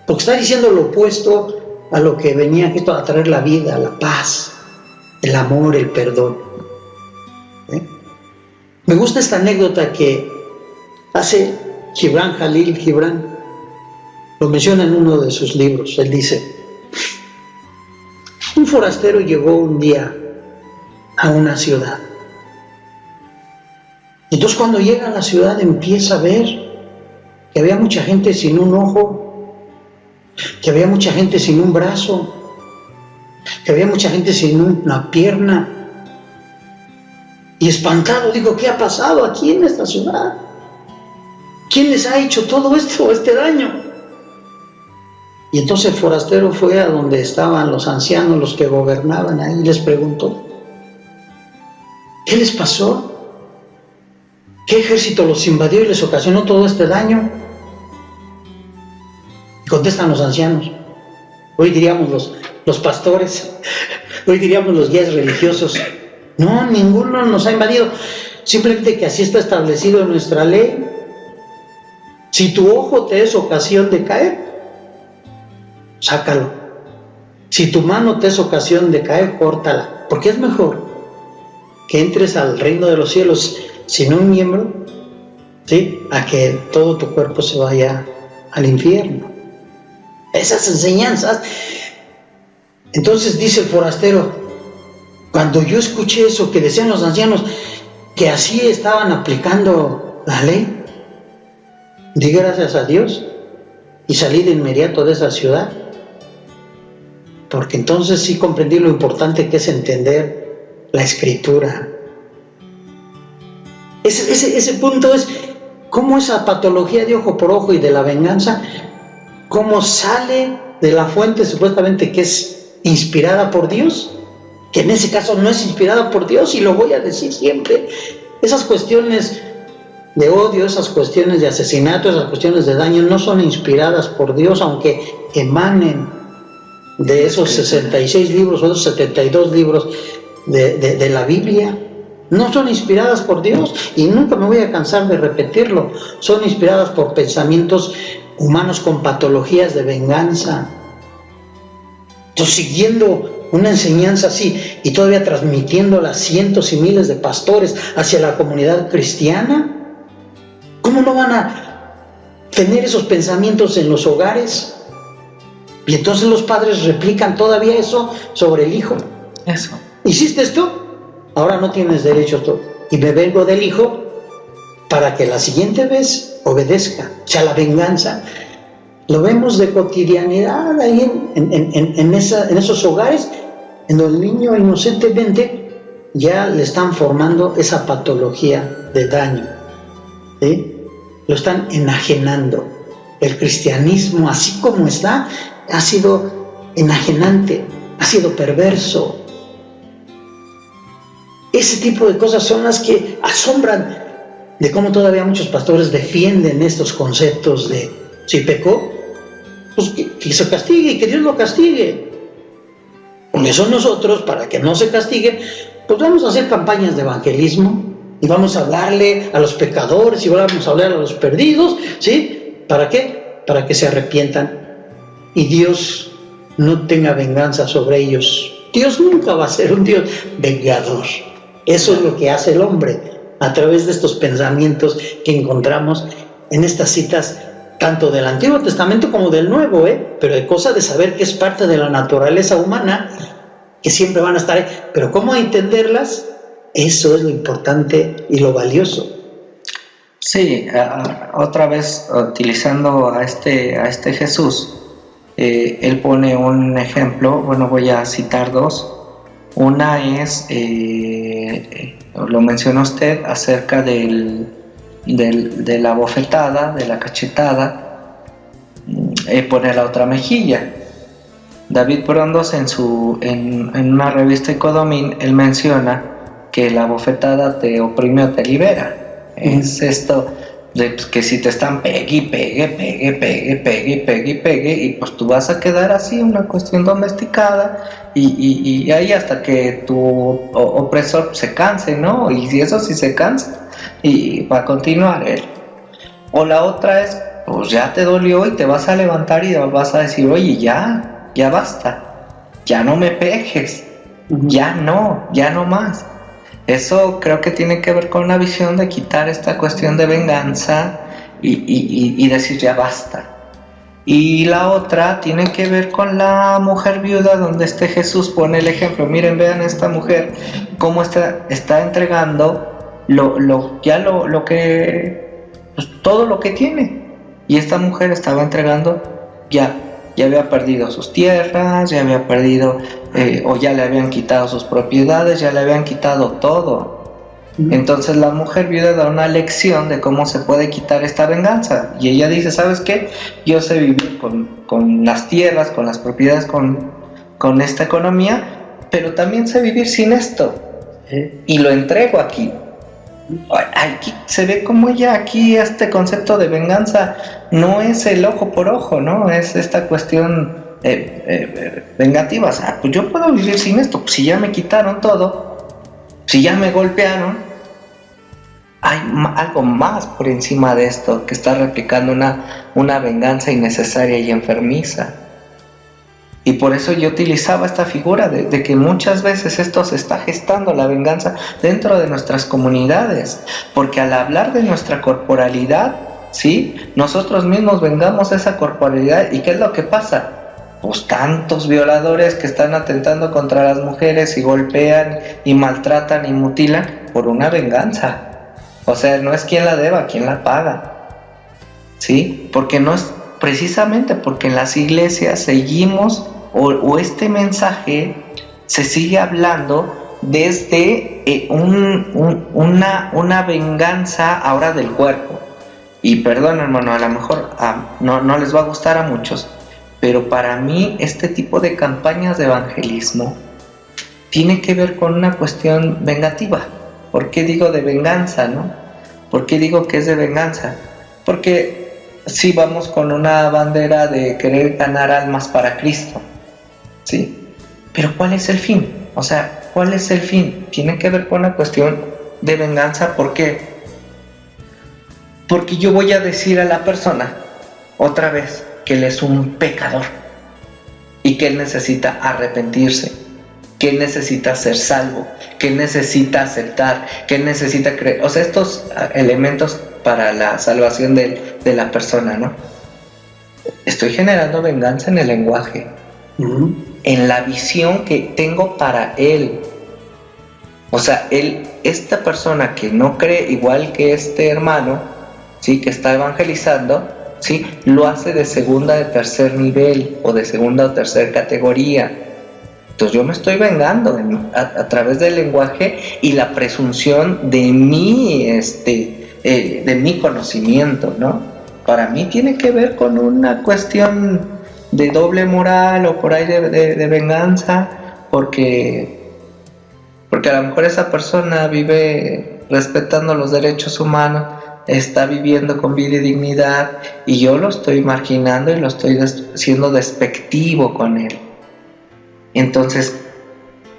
porque está diciendo lo opuesto a lo que venía Cristo a traer: la vida, la paz, el amor, el perdón. Me gusta esta anécdota que hace Jalil Gibran, lo menciona en uno de sus libros. Él dice: un forastero llegó un día a una ciudad. Entonces, cuando llega a la ciudad, empieza a ver que había mucha gente sin un ojo, que había mucha gente sin un brazo, que había mucha gente sin una pierna. Y espantado, digo, ¿qué ha pasado aquí en esta ciudad? ¿Quién les ha hecho todo esto, este daño? Y entonces el forastero fue a donde estaban los ancianos, los que gobernaban ahí, y les preguntó, ¿qué les pasó? ¿Qué ejército los invadió y les ocasionó todo este daño? Y contestan los ancianos. Hoy diríamos los pastores, hoy diríamos los guías religiosos. No, ninguno nos ha invadido. Simplemente que así está establecido en nuestra ley. Si tu ojo te es ocasión de caer, sácalo. Si tu mano te es ocasión de caer, córtala. Porque es mejor que entres al reino de los cielos sin un miembro, ¿sí?, a que todo tu cuerpo se vaya al infierno. Esas enseñanzas. Entonces dice el forastero, cuando yo escuché eso que decían los ancianos, que así estaban aplicando la ley, di gracias a Dios y salí de inmediato de esa ciudad, porque entonces sí comprendí lo importante que es entender la Escritura. Ese punto es cómo esa patología de ojo por ojo y de la venganza, cómo sale de la fuente supuestamente que es inspirada por Dios, que en ese caso no es inspirada por Dios, y lo voy a decir siempre. Esas cuestiones de odio, esas cuestiones de asesinato, esas cuestiones de daño no son inspiradas por Dios, aunque emanen de esos 66 libros o esos 72 libros de la Biblia. No son inspiradas por Dios, y nunca me voy a cansar de repetirlo. Son inspiradas por pensamientos humanos con patologías de venganza. Entonces, siguiendo una enseñanza así y todavía transmitiéndola a cientos y miles de pastores hacia la comunidad cristiana, ¿cómo no van a tener esos pensamientos en los hogares? Y entonces los padres replican todavía eso sobre el hijo. Eso. ¿Hiciste esto? Ahora no tienes derecho a todo. Y me vengo del hijo para que la siguiente vez obedezca. O sea, la venganza. Lo vemos de cotidianidad ahí en esos hogares en donde el niño inocentemente ya le están formando esa patología de daño, ¿sí? Lo están enajenando. El cristianismo, así como está, ha sido enajenante, ha sido perverso. Ese tipo de cosas son las que asombran de cómo todavía muchos pastores defienden estos conceptos de si pecó, pues que se castigue y que Dios lo castigue. Por eso nosotros, para que no se castigue, pues vamos a hacer campañas de evangelismo y vamos a hablarle a los pecadores y vamos a hablar a los perdidos, ¿sí? ¿Para qué? Para que se arrepientan y Dios no tenga venganza sobre ellos. Dios nunca va a ser un Dios vengador. Eso es lo que hace el hombre a través de estos pensamientos que encontramos en estas citas tanto del Antiguo Testamento como del Nuevo, pero hay cosa de saber que es parte de la naturaleza humana, que siempre van a estar ahí, pero cómo entenderlas, eso es lo importante y lo valioso. Sí, otra vez utilizando a este Jesús, él pone un ejemplo, bueno, voy a citar dos. Una es, lo mencionó usted, acerca de la bofetada, de la cachetada, pone la otra mejilla. David Brondos en una revista Ecodomín, él menciona que la bofetada te oprime o te libera. Es esto de pues, que si te están pegue, y pues tú vas a quedar así, una cuestión domesticada, y ahí hasta que tu opresor se canse, ¿no? Y si eso sí se cansa, y va a continuar él. O la otra es, pues ya te dolió y te vas a levantar y vas a decir, oye, ya basta, ya no me pegues, ya no más. Eso creo que tiene que ver con una visión de quitar esta cuestión de venganza y decir ya basta. Y la otra tiene que ver con la mujer viuda, donde Jesús pone el ejemplo. Miren, vean esta mujer cómo está entregando lo que pues, todo lo que tiene. Y esta mujer estaba entregando, ya había perdido sus tierras, ya había perdido, o ya le habían quitado sus propiedades, ya le habían quitado todo. Entonces la mujer viuda da una lección de cómo se puede quitar esta venganza. Y ella dice, ¿sabes qué? Yo sé vivir con las tierras, con las propiedades, con esta economía, pero también sé vivir sin esto. Y lo entrego aquí. Aquí se ve como ella, aquí este concepto de venganza no es el ojo por ojo, ¿no? Es esta cuestión vengativa. O sea, pues yo puedo vivir sin esto. Pues si ya me quitaron todo, si ya me golpearon, hay algo más por encima de esto que está replicando una venganza innecesaria y enfermiza. Y por eso yo utilizaba esta figura de que muchas veces esto se está gestando, la venganza, dentro de nuestras comunidades. Porque al hablar de nuestra corporalidad, ¿sí? Nosotros mismos vengamos esa corporalidad. ¿Y qué es lo que pasa? Pues tantos violadores que están atentando contra las mujeres y golpean y maltratan y mutilan por una venganza. O sea, no es quien la deba, quien la paga. ¿Sí? Porque no es precisamente porque en las iglesias seguimos o este mensaje se sigue hablando desde una venganza ahora del cuerpo. Y perdón, hermano, a lo mejor no les va a gustar a muchos, pero para mí este tipo de campañas de evangelismo tiene que ver con una cuestión vengativa. ¿Por qué digo de venganza, no? ¿Por qué digo que es de venganza? Porque sí vamos con una bandera de querer ganar almas para Cristo, ¿sí? Pero ¿cuál es el fin? O sea, ¿cuál es el fin? Tiene que ver con la cuestión de venganza. ¿Por qué? Porque yo voy a decir a la persona otra vez que él es un pecador y que él necesita arrepentirse, que él necesita ser salvo, que él necesita aceptar, que él necesita creer. O sea, estos elementos para la salvación de la persona, ¿no? Estoy generando venganza en el lenguaje, en la visión que tengo para él. O sea, esta persona que no cree igual que este hermano, ¿sí? Que está evangelizando, ¿sí? Lo hace de segunda, de tercer nivel o de segunda o tercera categoría. Entonces yo me estoy vengando a través del lenguaje y la presunción de mi conocimiento, ¿no? Para mí tiene que ver con una cuestión de doble moral o por ahí de venganza, porque a lo mejor esa persona vive respetando los derechos humanos, está viviendo con vida y dignidad, y yo lo estoy marginando y lo estoy siendo despectivo con él. Entonces,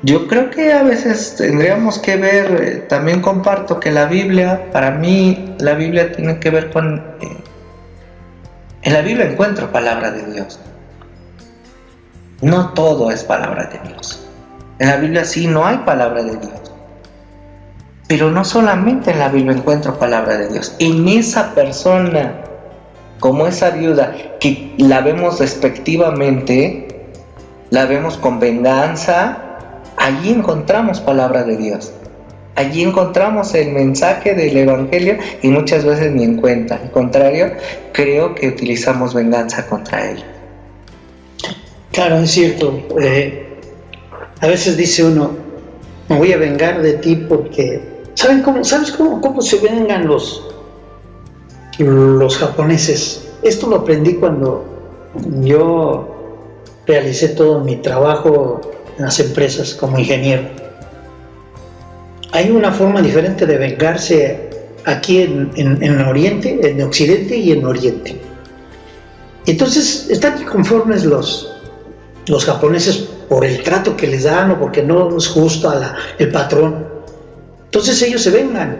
yo creo que a veces tendríamos que ver, también comparto que la Biblia, para mí, la Biblia tiene que ver con... en la Biblia encuentro palabra de Dios. No todo es palabra de Dios. En la Biblia sí no hay palabra de Dios. Pero no solamente en la Biblia encuentro palabra de Dios. En esa persona, como esa viuda, que la vemos despectivamente, la vemos con venganza, allí encontramos palabra de Dios. Allí encontramos el mensaje del Evangelio y muchas veces ni en cuenta. Al contrario, creo que utilizamos venganza contra él. Claro, es cierto. A veces dice uno, me voy a vengar de ti porque... ¿Sabes cómo se vengan los japoneses? Esto lo aprendí cuando yo realicé todo mi trabajo en las empresas como ingeniero. Hay una forma diferente de vengarse aquí en Oriente, en Occidente y en Oriente. Entonces están inconformes los japoneses por el trato que les dan o porque no es justo el patrón. Entonces ellos se vengan,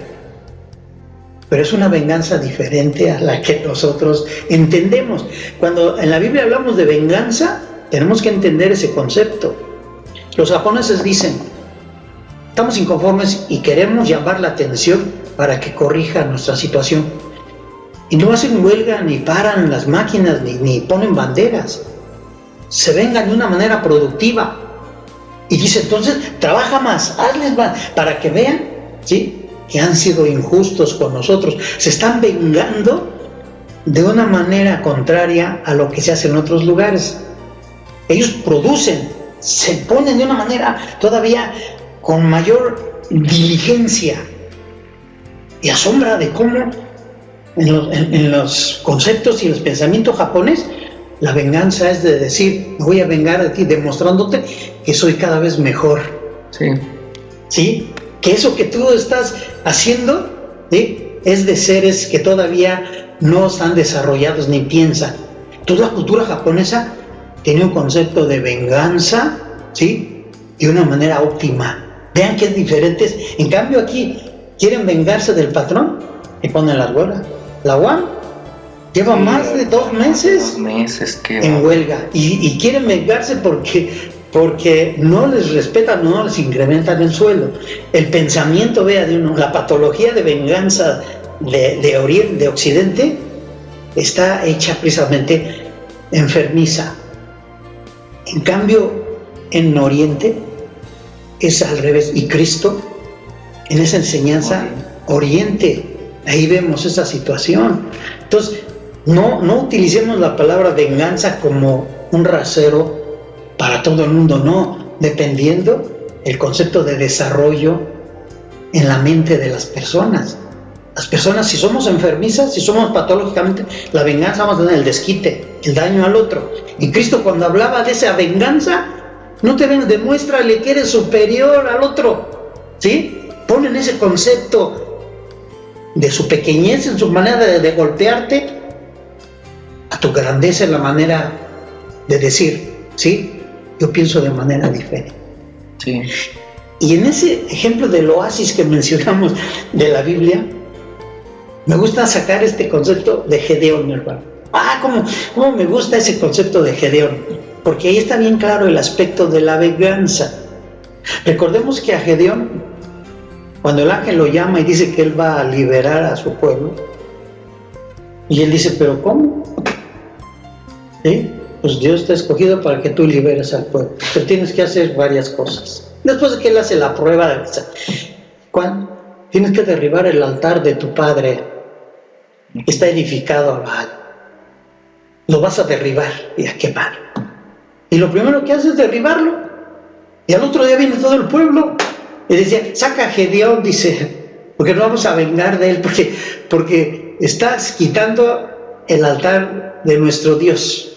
pero es una venganza diferente a la que nosotros entendemos. Cuando en la Biblia hablamos de venganza, tenemos que entender ese concepto. Los japoneses dicen, estamos inconformes y queremos llamar la atención para que corrija nuestra situación. Y no hacen huelga, ni paran las máquinas, ni ponen banderas. Se vengan de una manera productiva. Y dice, entonces, trabaja más, hazles más, para que vean, ¿sí?, que han sido injustos con nosotros. Se están vengando de una manera contraria a lo que se hace en otros lugares. Ellos producen, se ponen de una manera todavía con mayor diligencia, y asombra de cómo en los conceptos y los pensamientos japonés la venganza es de decir, me voy a vengar de ti demostrándote que soy cada vez mejor. Sí. ¿Sí? Que eso que tú estás haciendo, ¿sí?, es de seres que todavía no están desarrollados ni piensan. Toda la cultura japonesa tiene un concepto de venganza, ¿sí?, de una manera óptima. Vean que es diferente. En cambio aquí quieren vengarse del patrón y ponen las huelgas. La UAM lleva más de 2 meses en huelga y quieren vengarse porque no les respetan, no les incrementan el sueldo. El pensamiento, vea, de uno, la patología de venganza de Oriente, de Occidente, está hecha precisamente enfermiza. En cambio, en Oriente es al revés, y Cristo, en esa enseñanza, Oriente, ahí vemos esa situación. Entonces, no utilicemos la palabra venganza como un rasero para todo el mundo, no, dependiendo el concepto de desarrollo en la mente de las personas. Las personas, si somos enfermizas, si somos patológicamente, la venganza, vamos a tener el desquite, el daño al otro. Y Cristo, cuando hablaba de esa venganza, no te ven, demuéstrale que eres superior al otro, ¿sí? Ponen ese concepto de su pequeñez en su manera de golpearte a tu grandeza en la manera de decir, ¿sí?, yo pienso de manera diferente. Sí. Y en ese ejemplo del oasis que mencionamos de la Biblia, me gusta sacar este concepto de Gedeón, hermano. Cómo me gusta ese concepto de Gedeón, porque ahí está bien claro el aspecto de la venganza. Recordemos que a Gedeón, cuando el ángel lo llama y dice que él va a liberar a su pueblo, y él dice, ¿pero cómo? ¿Sí? Pues Dios te ha escogido para que tú liberes al pueblo, pero tienes que hacer varias cosas. Después de que él hace la prueba, ¿cuál? Tienes que derribar el altar de tu padre, que está edificado a Baal. Lo vas a derribar y a quemar. Y lo primero que hace es derribarlo. Y al otro día viene todo el pueblo y decía, saca a Gedeón, dice, porque no vamos a vengar de él, porque estás quitando el altar de nuestro Dios.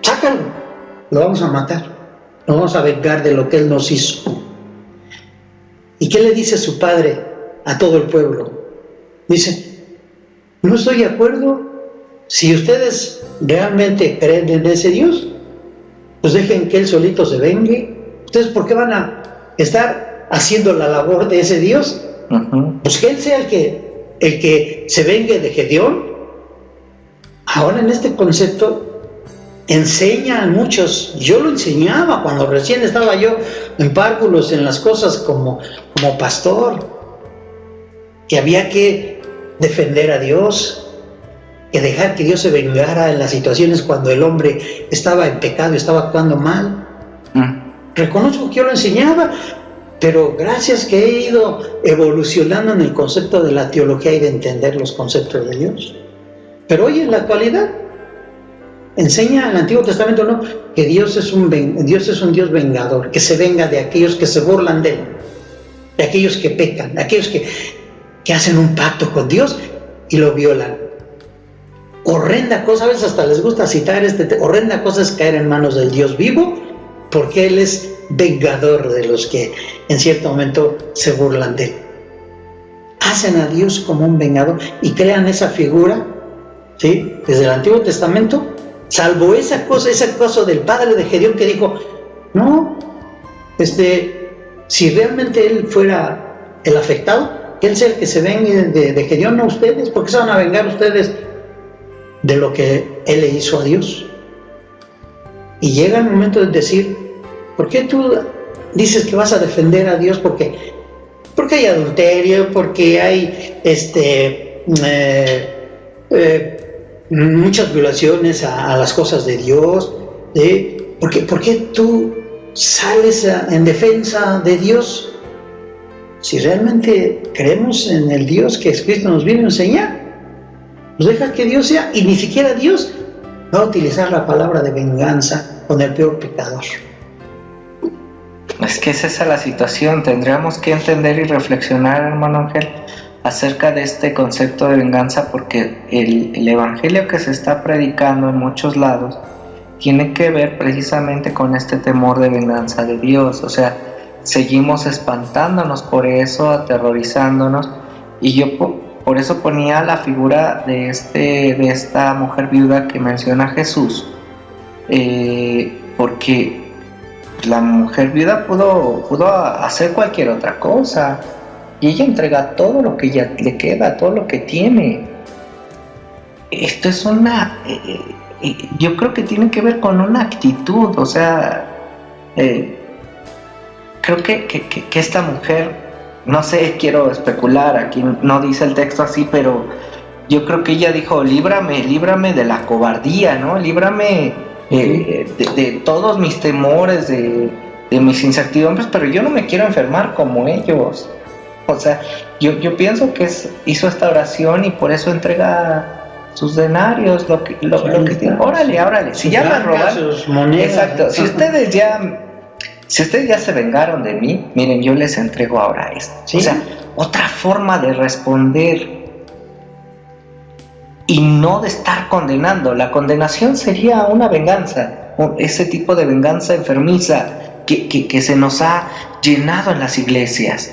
Sácalo, lo vamos a matar, lo vamos a vengar de lo que él nos hizo. ¿Y qué le dice su padre a todo el pueblo? Dice, no estoy de acuerdo. Si ustedes realmente creen en ese Dios, pues dejen que él solito se vengue. ¿Ustedes por qué van a estar haciendo la labor de ese Dios? Pues que él sea el que se vengue de Gedeón. Ahora en este concepto enseña a muchos. Yo lo enseñaba cuando recién estaba yo en párvulos, en las cosas como pastor, que había que defender a Dios, que dejar que Dios se vengara en las situaciones cuando el hombre estaba en pecado y estaba actuando mal. Reconozco que yo lo enseñaba, pero gracias que he ido evolucionando en el concepto de la teología y de entender los conceptos de Dios. Pero hoy en la actualidad enseña el Antiguo Testamento, ¿no?, que Dios es un Dios vengador, que se venga de aquellos que se burlan de él, de aquellos que pecan, de aquellos que hacen un pacto con Dios y lo violan. Horrenda cosa, a veces hasta les gusta citar horrenda cosa es caer en manos del Dios vivo, porque Él es vengador de los que en cierto momento se burlan de Él. Hacen a Dios como un vengador y crean esa figura, ¿sí?, desde el Antiguo Testamento, salvo esa cosa del padre de Gedeón que dijo, no, si realmente él fuera el afectado, que él sea el que se vengue de Gedeón, no ustedes, ¿por qué se van a vengar ustedes de lo que él le hizo a Dios? Y llega el momento de decir, ¿por qué tú dices que vas a defender a Dios? Porque hay adulterio, porque hay muchas violaciones a las cosas de Dios, ¿por qué tú sales en defensa de Dios? Si realmente creemos en el Dios que Cristo nos vino a enseñar, Pues deja que Dios sea, y ni siquiera Dios va a utilizar la palabra de venganza con el peor pecador. Es que es esa la situación. Tendríamos que entender y reflexionar, hermano Ángel, acerca de este concepto de venganza, porque el evangelio que se está predicando en muchos lados tiene que ver precisamente con este temor de venganza de Dios. O sea, seguimos espantándonos por eso, aterrorizándonos, y yo por eso ponía la figura de esta mujer viuda que menciona Jesús, porque la mujer viuda pudo hacer cualquier otra cosa, y ella entrega todo lo que ella le queda, todo lo que tiene. Esto es yo creo que tiene que ver con una actitud. O sea, creo que esta mujer, no sé, quiero especular, aquí no dice el texto así, pero yo creo que ella dijo: líbrame de la cobardía, ¿no? Líbrame de todos mis temores, de mis incertidumbres, pero yo no me quiero enfermar como ellos. O sea, yo pienso que hizo esta oración y por eso entrega sus denarios, lo que tiene. Órale, si ya me roban, sus monedas. Exacto, si ustedes ya se vengaron de mí, miren, yo les entrego ahora esto. ¿Sí? O sea, otra forma de responder y no de estar condenando. La condenación sería una venganza, ese tipo de venganza enfermiza que se nos ha llenado en las iglesias,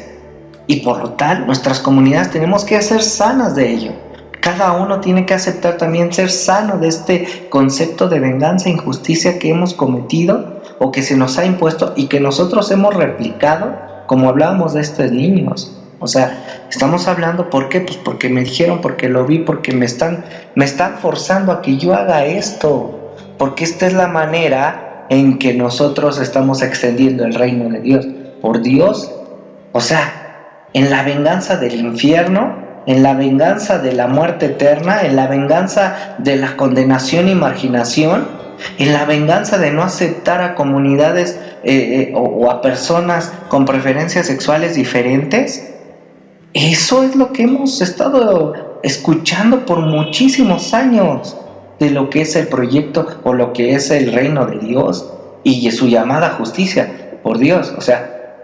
y por lo tal nuestras comunidades tenemos que ser sanas de ello. Cada uno tiene que aceptar también ser sano de este concepto de venganza e injusticia que hemos cometido o que se nos ha impuesto y que nosotros hemos replicado, como hablábamos de estos niños. O sea, estamos hablando, ¿por qué? Pues porque me dijeron, porque lo vi, porque me están forzando a que yo haga esto, porque esta es la manera en que nosotros estamos extendiendo el reino de Dios. Por Dios, o sea, en la venganza del infierno, en la venganza de la muerte eterna, en la venganza de la condenación y marginación, en la venganza de no aceptar a comunidades o a personas con preferencias sexuales diferentes. Eso es lo que hemos estado escuchando por muchísimos años de lo que es el proyecto o lo que es el reino de Dios y su llamada justicia. Por Dios, o sea,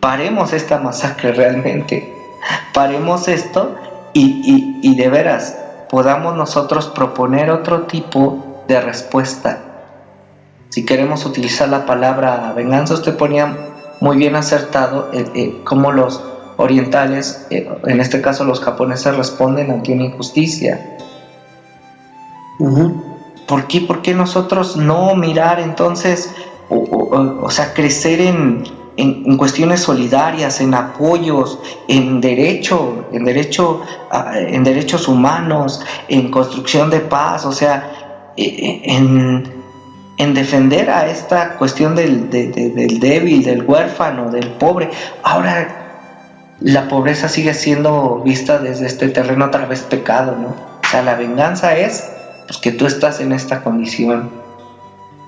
paremos esta masacre realmente, paremos esto y de veras podamos nosotros proponer otro tipo de respuesta. Si queremos utilizar la palabra venganza, usted ponía muy bien acertado cómo los orientales, en este caso los japoneses, responden ante una injusticia. ¿Por qué? ¿Por qué nosotros no mirar entonces, o sea, crecer en cuestiones solidarias, en apoyos, en derechos humanos, en construcción de paz, o sea, en defender a esta cuestión del débil, del huérfano, del pobre? Ahora la pobreza sigue siendo vista desde este terreno otra vez pecado, ¿no? O sea, la venganza es pues, que tú estás en esta condición,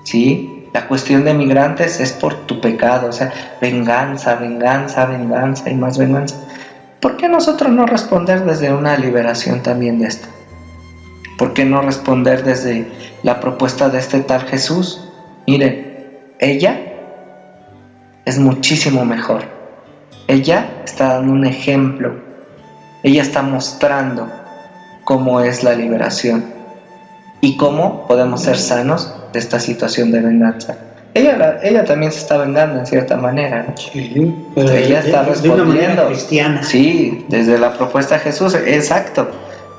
¿sí? La cuestión de migrantes es por tu pecado, o sea, venganza y más venganza. ¿Por qué nosotros no responder desde una liberación también de esto? ¿Por qué no responder desde la propuesta de este tal Jesús? Miren, ella es muchísimo mejor. Ella está dando un ejemplo. Ella está mostrando cómo es la liberación y cómo podemos ser sanos de esta situación de venganza. Ella también se está vengando en cierta manera, ¿no? Sí, pero ella está respondiendo de una manera cristiana. Sí, desde la propuesta de Jesús, exacto.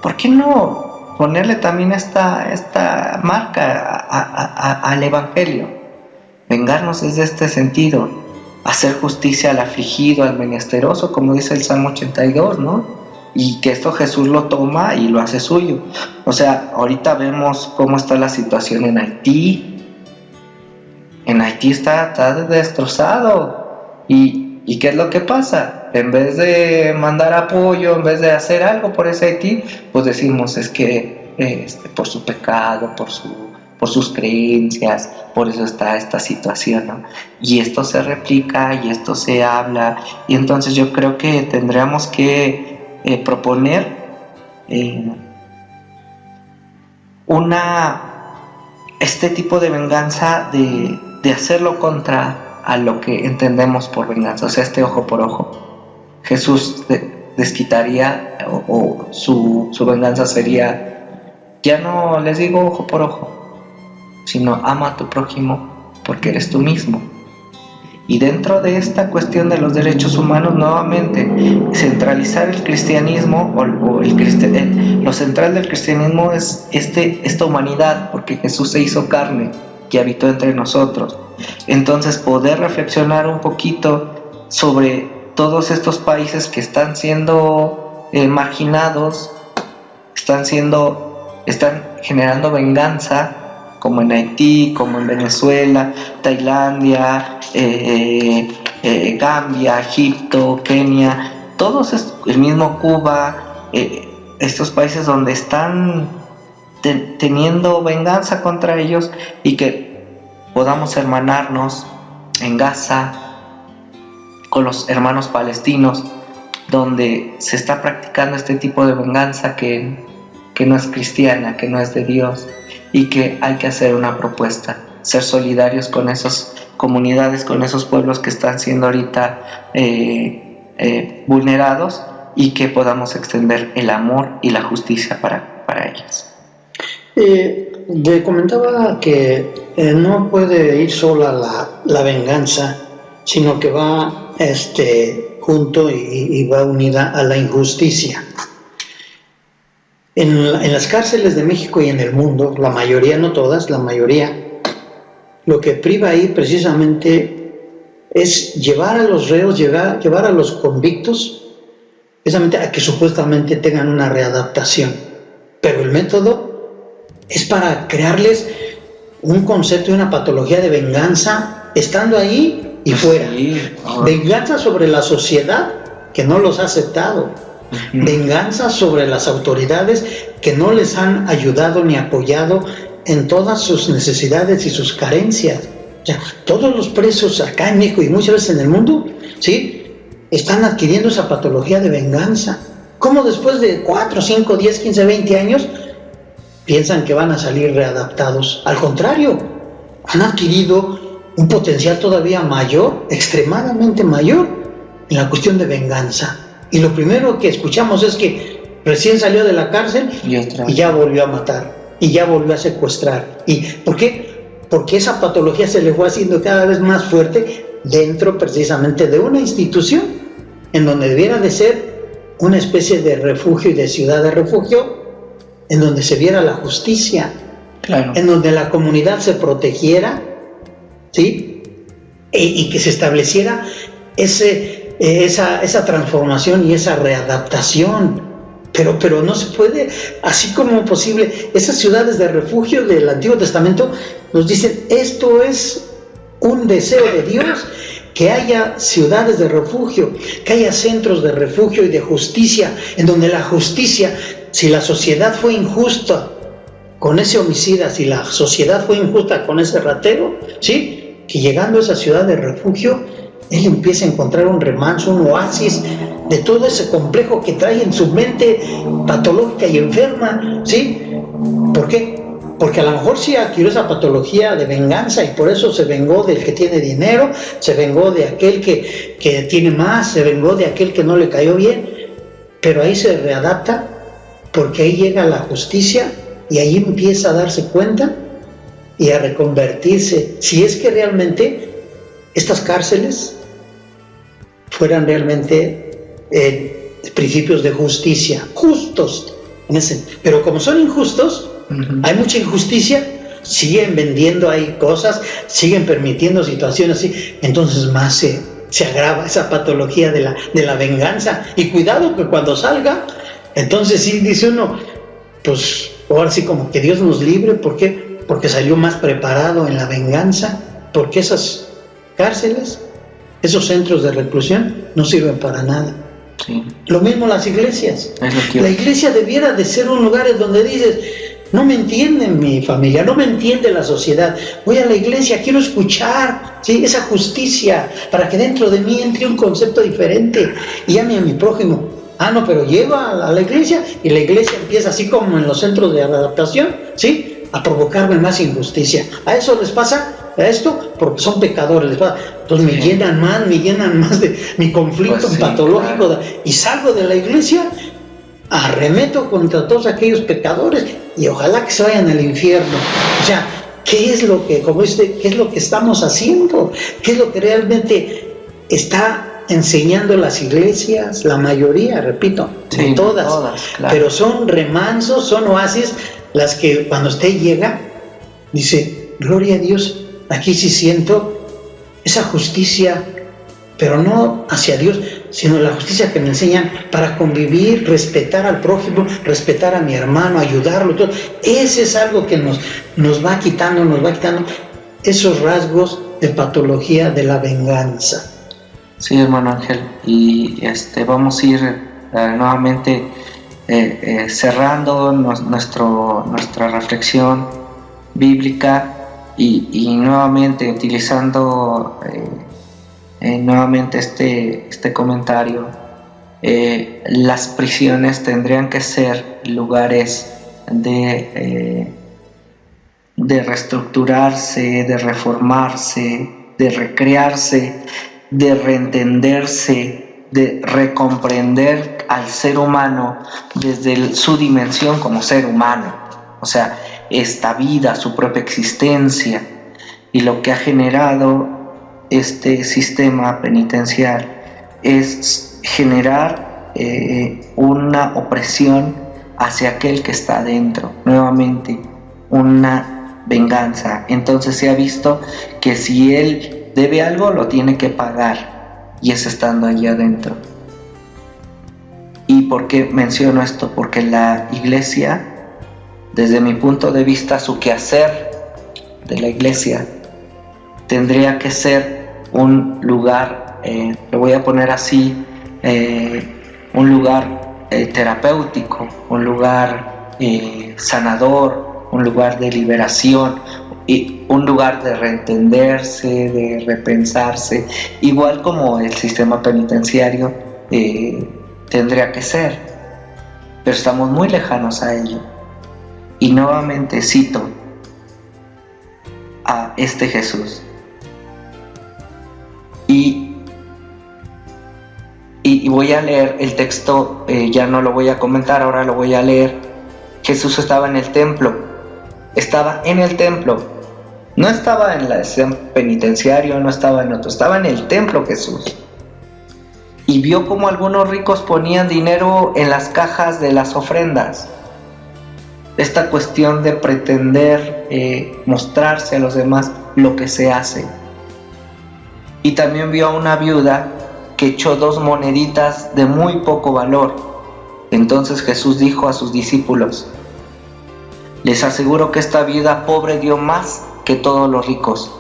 ¿Por qué no ponerle también esta marca al Evangelio? Vengarnos desde este sentido, hacer justicia al afligido, al menesteroso, como dice el Salmo 82, ¿no? Y que esto Jesús lo toma y lo hace suyo. O sea, ahorita vemos cómo está la situación en Haití. En Haití está destrozado. ¿Y qué es lo que pasa? En vez de mandar apoyo, en vez de hacer algo por ese Haití, pues decimos es que por su pecado, por sus creencias, por eso está esta situación, ¿no? Y esto se replica y esto se habla, y entonces yo creo que tendríamos que proponer este tipo de venganza de hacerlo contra a lo que entendemos por venganza, o sea, este ojo por ojo. Jesús desquitaría o su venganza sería, ya no les digo ojo por ojo, sino ama a tu prójimo porque eres tú mismo. Y dentro de esta cuestión de los derechos humanos, nuevamente, centralizar el cristianismo, lo central del cristianismo es esta humanidad, porque Jesús se hizo carne y habitó entre nosotros. Entonces, poder reflexionar un poquito sobre todos estos países que están siendo marginados, están generando venganza, como en Haití, como en Venezuela, Tailandia, Gambia, Egipto, Kenia, el mismo Cuba, estos países donde están teniendo venganza contra ellos, y que podamos hermanarnos en Gaza con los hermanos palestinos, donde se está practicando este tipo de venganza que no es cristiana, que no es de Dios, y que hay que hacer una propuesta, ser solidarios con esas comunidades, con esos pueblos que están siendo ahorita vulnerados, y que podamos extender el amor y la justicia para ellas. Le comentaba que no puede ir sola la venganza, sino que va junto y va unida a la injusticia. En las cárceles de México y en el mundo, la mayoría, no todas, la mayoría, lo que priva ahí precisamente es llevar a los reos, llevar a los convictos, precisamente a que supuestamente tengan una readaptación. Pero el método es para crearles un concepto y una patología de venganza, estando ahí y fuera. Venganza sobre la sociedad que no los ha aceptado. Venganza sobre las autoridades que no les han ayudado ni apoyado en todas sus necesidades y sus carencias. O sea, todos los presos acá en México y muchas veces en el mundo, ¿sí?, están adquiriendo esa patología de venganza. ¿Cómo después de 4, 5, 10, 15, 20 años piensan que van a salir readaptados? Al contrario, han adquirido un potencial todavía mayor, extremadamente mayor, en la cuestión de venganza. Y lo primero que escuchamos es que recién salió de la cárcel y ya volvió a matar, y ya volvió a secuestrar. ¿Y por qué? Porque esa patología se le fue haciendo cada vez más fuerte dentro precisamente de una institución en donde debiera de ser una especie de refugio y de ciudad de refugio, en donde se viera la justicia, claro, en donde la comunidad se protegiera, ¿sí?, y que se estableciera esa transformación y esa readaptación. Pero no se puede, así como posible. Esas ciudades de refugio del Antiguo Testamento nos dicen, esto es un deseo de Dios, que haya ciudades de refugio, que haya centros de refugio y de justicia, en donde la justicia, si la sociedad fue injusta con ese homicida, si la sociedad fue injusta con ese ratero, ¿sí?, que llegando a esa ciudad de refugio, él empieza a encontrar un remanso, un oasis de todo ese complejo que trae en su mente patológica y enferma, ¿sí? ¿Por qué? Porque a lo mejor sí adquirió esa patología de venganza y por eso se vengó del que tiene dinero, se vengó de aquel que tiene más, se vengó de aquel que no le cayó bien, pero ahí se readapta porque ahí llega la justicia y ahí empieza a darse cuenta y a reconvertirse. Si es que realmente estas cárceles fueran realmente principios de justicia, justos, pero como son injustos, hay mucha injusticia, siguen vendiendo ahí cosas, siguen permitiendo situaciones así, entonces más se agrava esa patología de la venganza. Y cuidado que cuando salga, entonces sí dice uno, pues ahora sí como que Dios nos libre. ¿Por qué? Porque salió más preparado en la venganza, porque esas cárceles, esos centros de reclusión no sirven para nada. Sí. Lo mismo las iglesias. La iglesia debiera de ser un lugar en donde dices, no me entiende mi familia, no me entiende la sociedad, voy a la iglesia, quiero escuchar, ¿sí?, esa justicia, para que dentro de mí entre un concepto diferente y ame a mi prójimo. Ah, no, pero lleva a la iglesia y la iglesia empieza así como en los centros de adaptación, ¿sí? A provocarme más injusticia. A eso les pasa, a esto, porque son pecadores, les pasa. Entonces me llenan más de mi conflicto Pues sí, patológico, claro. y salgo de la iglesia, arremeto contra todos aquellos pecadores y ojalá que se vayan al infierno. O sea, ¿qué es lo que, qué es lo que estamos haciendo? ¿Qué es lo que realmente está enseñando las iglesias? La mayoría, repito, Sí, no todas, claro. pero son remansos, son oasis las que cuando usted llega dice, gloria a Dios, aquí sí siento esa justicia, pero no hacia Dios, sino la justicia que me enseñan para convivir, respetar al prójimo, respetar a mi hermano, ayudarlo, todo. Ese es algo que nos va quitando esos rasgos de patología de la venganza. Sí, hermano Ángel, y vamos a ir nuevamente cerrando nuestra reflexión bíblica y nuevamente utilizando nuevamente este comentario. Las prisiones tendrían que ser lugares de reestructurarse, de reformarse, de recrearse, de reentenderse, de recomprender al ser humano desde su dimensión como ser humano, o sea, esta vida, su propia existencia, y lo que ha generado este sistema penitencial es generar una opresión hacia aquel que está adentro, nuevamente una venganza. Entonces se ha visto que si él debe algo, lo tiene que pagar, y es estando allí adentro. ¿Y por qué menciono esto? Porque la iglesia, desde mi punto de vista, su quehacer de la iglesia tendría que ser un lugar, lo voy a poner así, un lugar terapéutico, un lugar sanador, un lugar de liberación, y un lugar de reentenderse, de repensarse, igual como el sistema penitenciario tendría que ser, pero estamos muy lejanos a ello. Y nuevamente cito a este Jesús, y voy a leer el texto, ya no lo voy a comentar, ahora lo voy a leer. Jesús estaba en el templo, no estaba en la penitenciario, no estaba en otro, estaba en el templo Jesús. Y vio como algunos ricos ponían dinero en las cajas de las ofrendas. Esta cuestión de pretender mostrarse a los demás lo que se hace. Y también vio a una viuda que echó 2 moneditas de muy poco valor. Entonces Jesús dijo a sus discípulos: les aseguro que esta viuda pobre dio más que todos los ricos,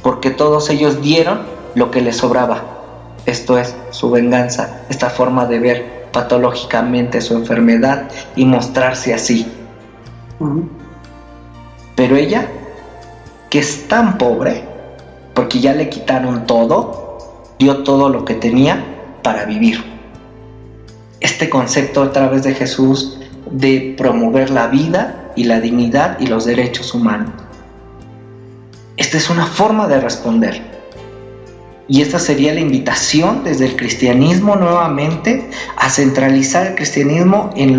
porque todos ellos dieron lo que les sobraba. Esto es su venganza, esta forma de ver patológicamente su enfermedad y mostrarse así. Pero ella, que es tan pobre, porque ya le quitaron todo, dio todo lo que tenía para vivir. Este concepto a través de Jesús de promover la vida y la dignidad y los derechos humanos. Esta es una forma de responder. Y esta sería la invitación desde el cristianismo nuevamente a centralizar el cristianismo en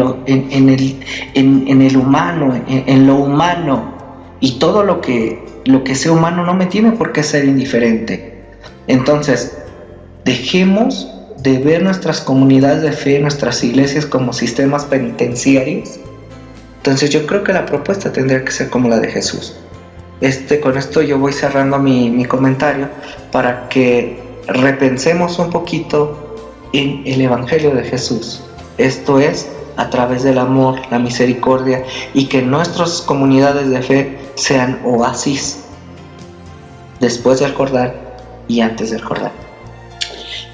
el humano, en lo humano. Y todo lo que sea humano no me tiene por qué ser indiferente. Entonces, dejemos de ver nuestras comunidades de fe, nuestras iglesias como sistemas penitenciarios. Entonces yo creo que la propuesta tendría que ser como la de Jesús. Con esto yo voy cerrando mi comentario para que repensemos un poquito en el Evangelio de Jesús. Esto es a través del amor, la misericordia, y que nuestras comunidades de fe sean oasis después del Jordán y antes del Jordán.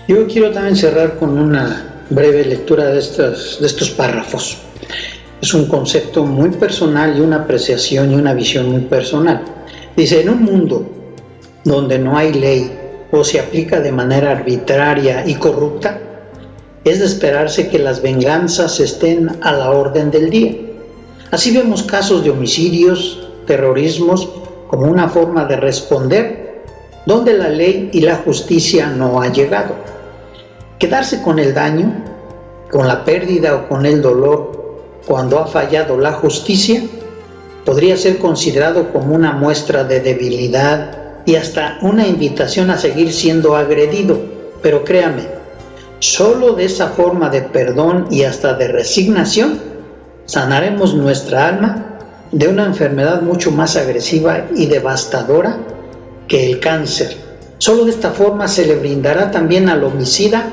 Yo quiero también cerrar con una breve lectura de estos párrafos. Es un concepto muy personal y una apreciación y una visión muy personal. Dice: en un mundo donde no hay ley o se aplica de manera arbitraria y corrupta, es de esperarse que las venganzas estén a la orden del día. Así vemos casos de homicidios, terrorismos, como una forma de responder, donde la ley y la justicia no ha llegado. Quedarse con el daño, con la pérdida o con el dolor, cuando ha fallado la justicia, podría ser considerado como una muestra de debilidad y hasta una invitación a seguir siendo agredido. Pero créame, solo de esa forma de perdón y hasta de resignación sanaremos nuestra alma de una enfermedad mucho más agresiva y devastadora que el cáncer. Solo de esta forma se le brindará también al homicida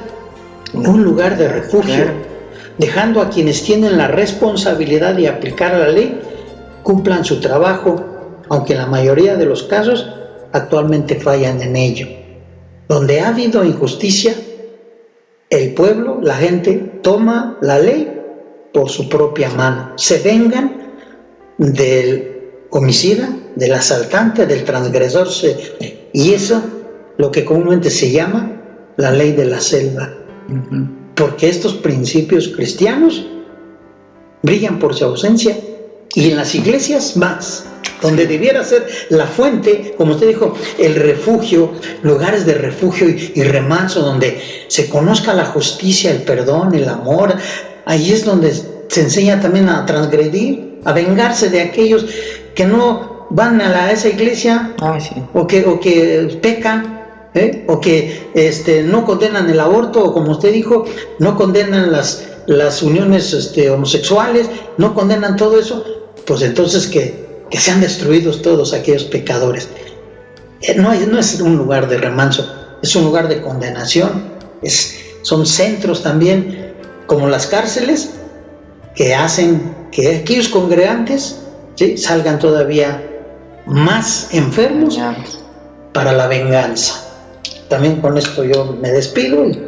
un lugar de refugio, dejando a quienes tienen la responsabilidad de aplicar la ley cumplan su trabajo, aunque en la mayoría de los casos actualmente fallan en ello. Donde ha habido injusticia, el pueblo, la gente, toma la ley por su propia mano. Se vengan del homicida, del asaltante, del transgresor, y eso lo que comúnmente se llama la ley de la selva. Porque estos principios cristianos brillan por su ausencia, y en las iglesias más, donde debiera ser la fuente, como usted dijo, el refugio, lugares de refugio y remanso, donde se conozca la justicia, el perdón, el amor. Ahí es donde se enseña también a transgredir, a vengarse de aquellos que no van a esa iglesia, o que pecan, o que no condenan el aborto, o como usted dijo, no condenan las uniones homosexuales, no condenan todo eso. Pues entonces que sean destruidos todos aquellos pecadores. No es un lugar de remanso, es un lugar de condenación. Son centros también, como las cárceles, que hacen que aquellos congregantes, ¿sí?, salgan todavía más enfermos para la venganza. También con esto yo me despido y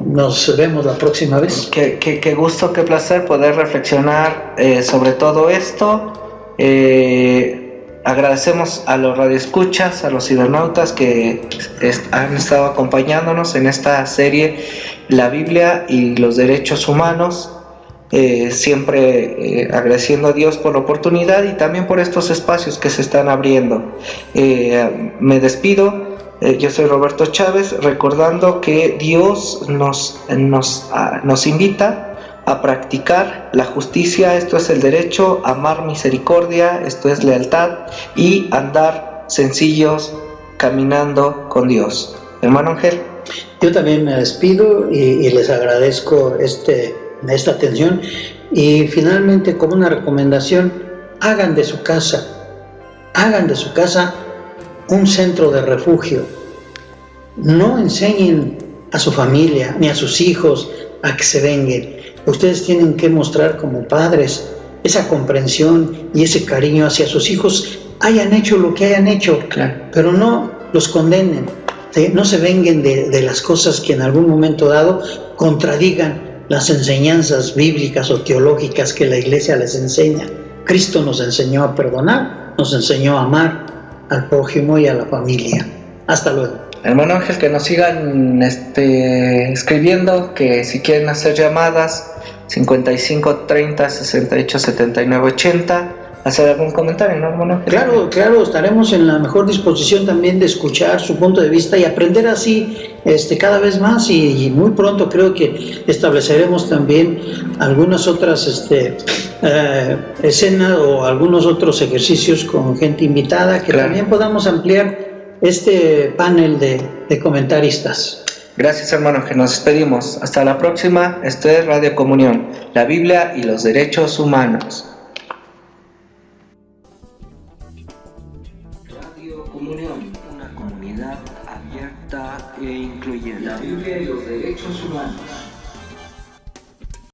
nos vemos la próxima vez. Qué gusto, qué placer poder reflexionar sobre todo esto. Agradecemos a los radioescuchas, a los cibernautas que han estado acompañándonos en esta serie La Biblia y los Derechos Humanos. Siempre agradeciendo a Dios por la oportunidad y también por estos espacios que se están abriendo. Me despido. Yo soy Roberto Chávez, recordando que Dios nos invita a practicar la justicia. Esto es el derecho, amar misericordia, esto es lealtad y andar sencillos caminando con Dios. Hermano Ángel. Yo también me despido y les agradezco esta atención, y finalmente, como una recomendación, hagan de su casa un centro de refugio. No enseñen a su familia ni a sus hijos a que se venguen. Ustedes tienen que mostrar como padres esa comprensión y ese cariño hacia sus hijos, hayan hecho lo que hayan hecho, pero no los condenen, ¿sí? No se venguen de las cosas que en algún momento dado contradigan las enseñanzas bíblicas o teológicas que la iglesia les enseña. Cristo nos enseñó a perdonar, nos enseñó a amar al prójimo y a la familia. Hasta luego. Hermano Ángel, que nos sigan escribiendo, que si quieren hacer llamadas 55 30 68 79 80, hacer algún comentario, ¿no, hermano Ángel? Claro, estaremos en la mejor disposición también de escuchar su punto de vista y aprender así cada vez más, y muy pronto creo que estableceremos también algunas otras escenas o algunos otros ejercicios con gente invitada, que también podamos ampliar este panel de comentaristas. Gracias, hermano, que nos despedimos. Hasta la próxima. Esto es Radio Comunión, la Biblia y los Derechos Humanos. Radio Comunión, una comunidad abierta e incluyente. La Biblia y los Derechos Humanos.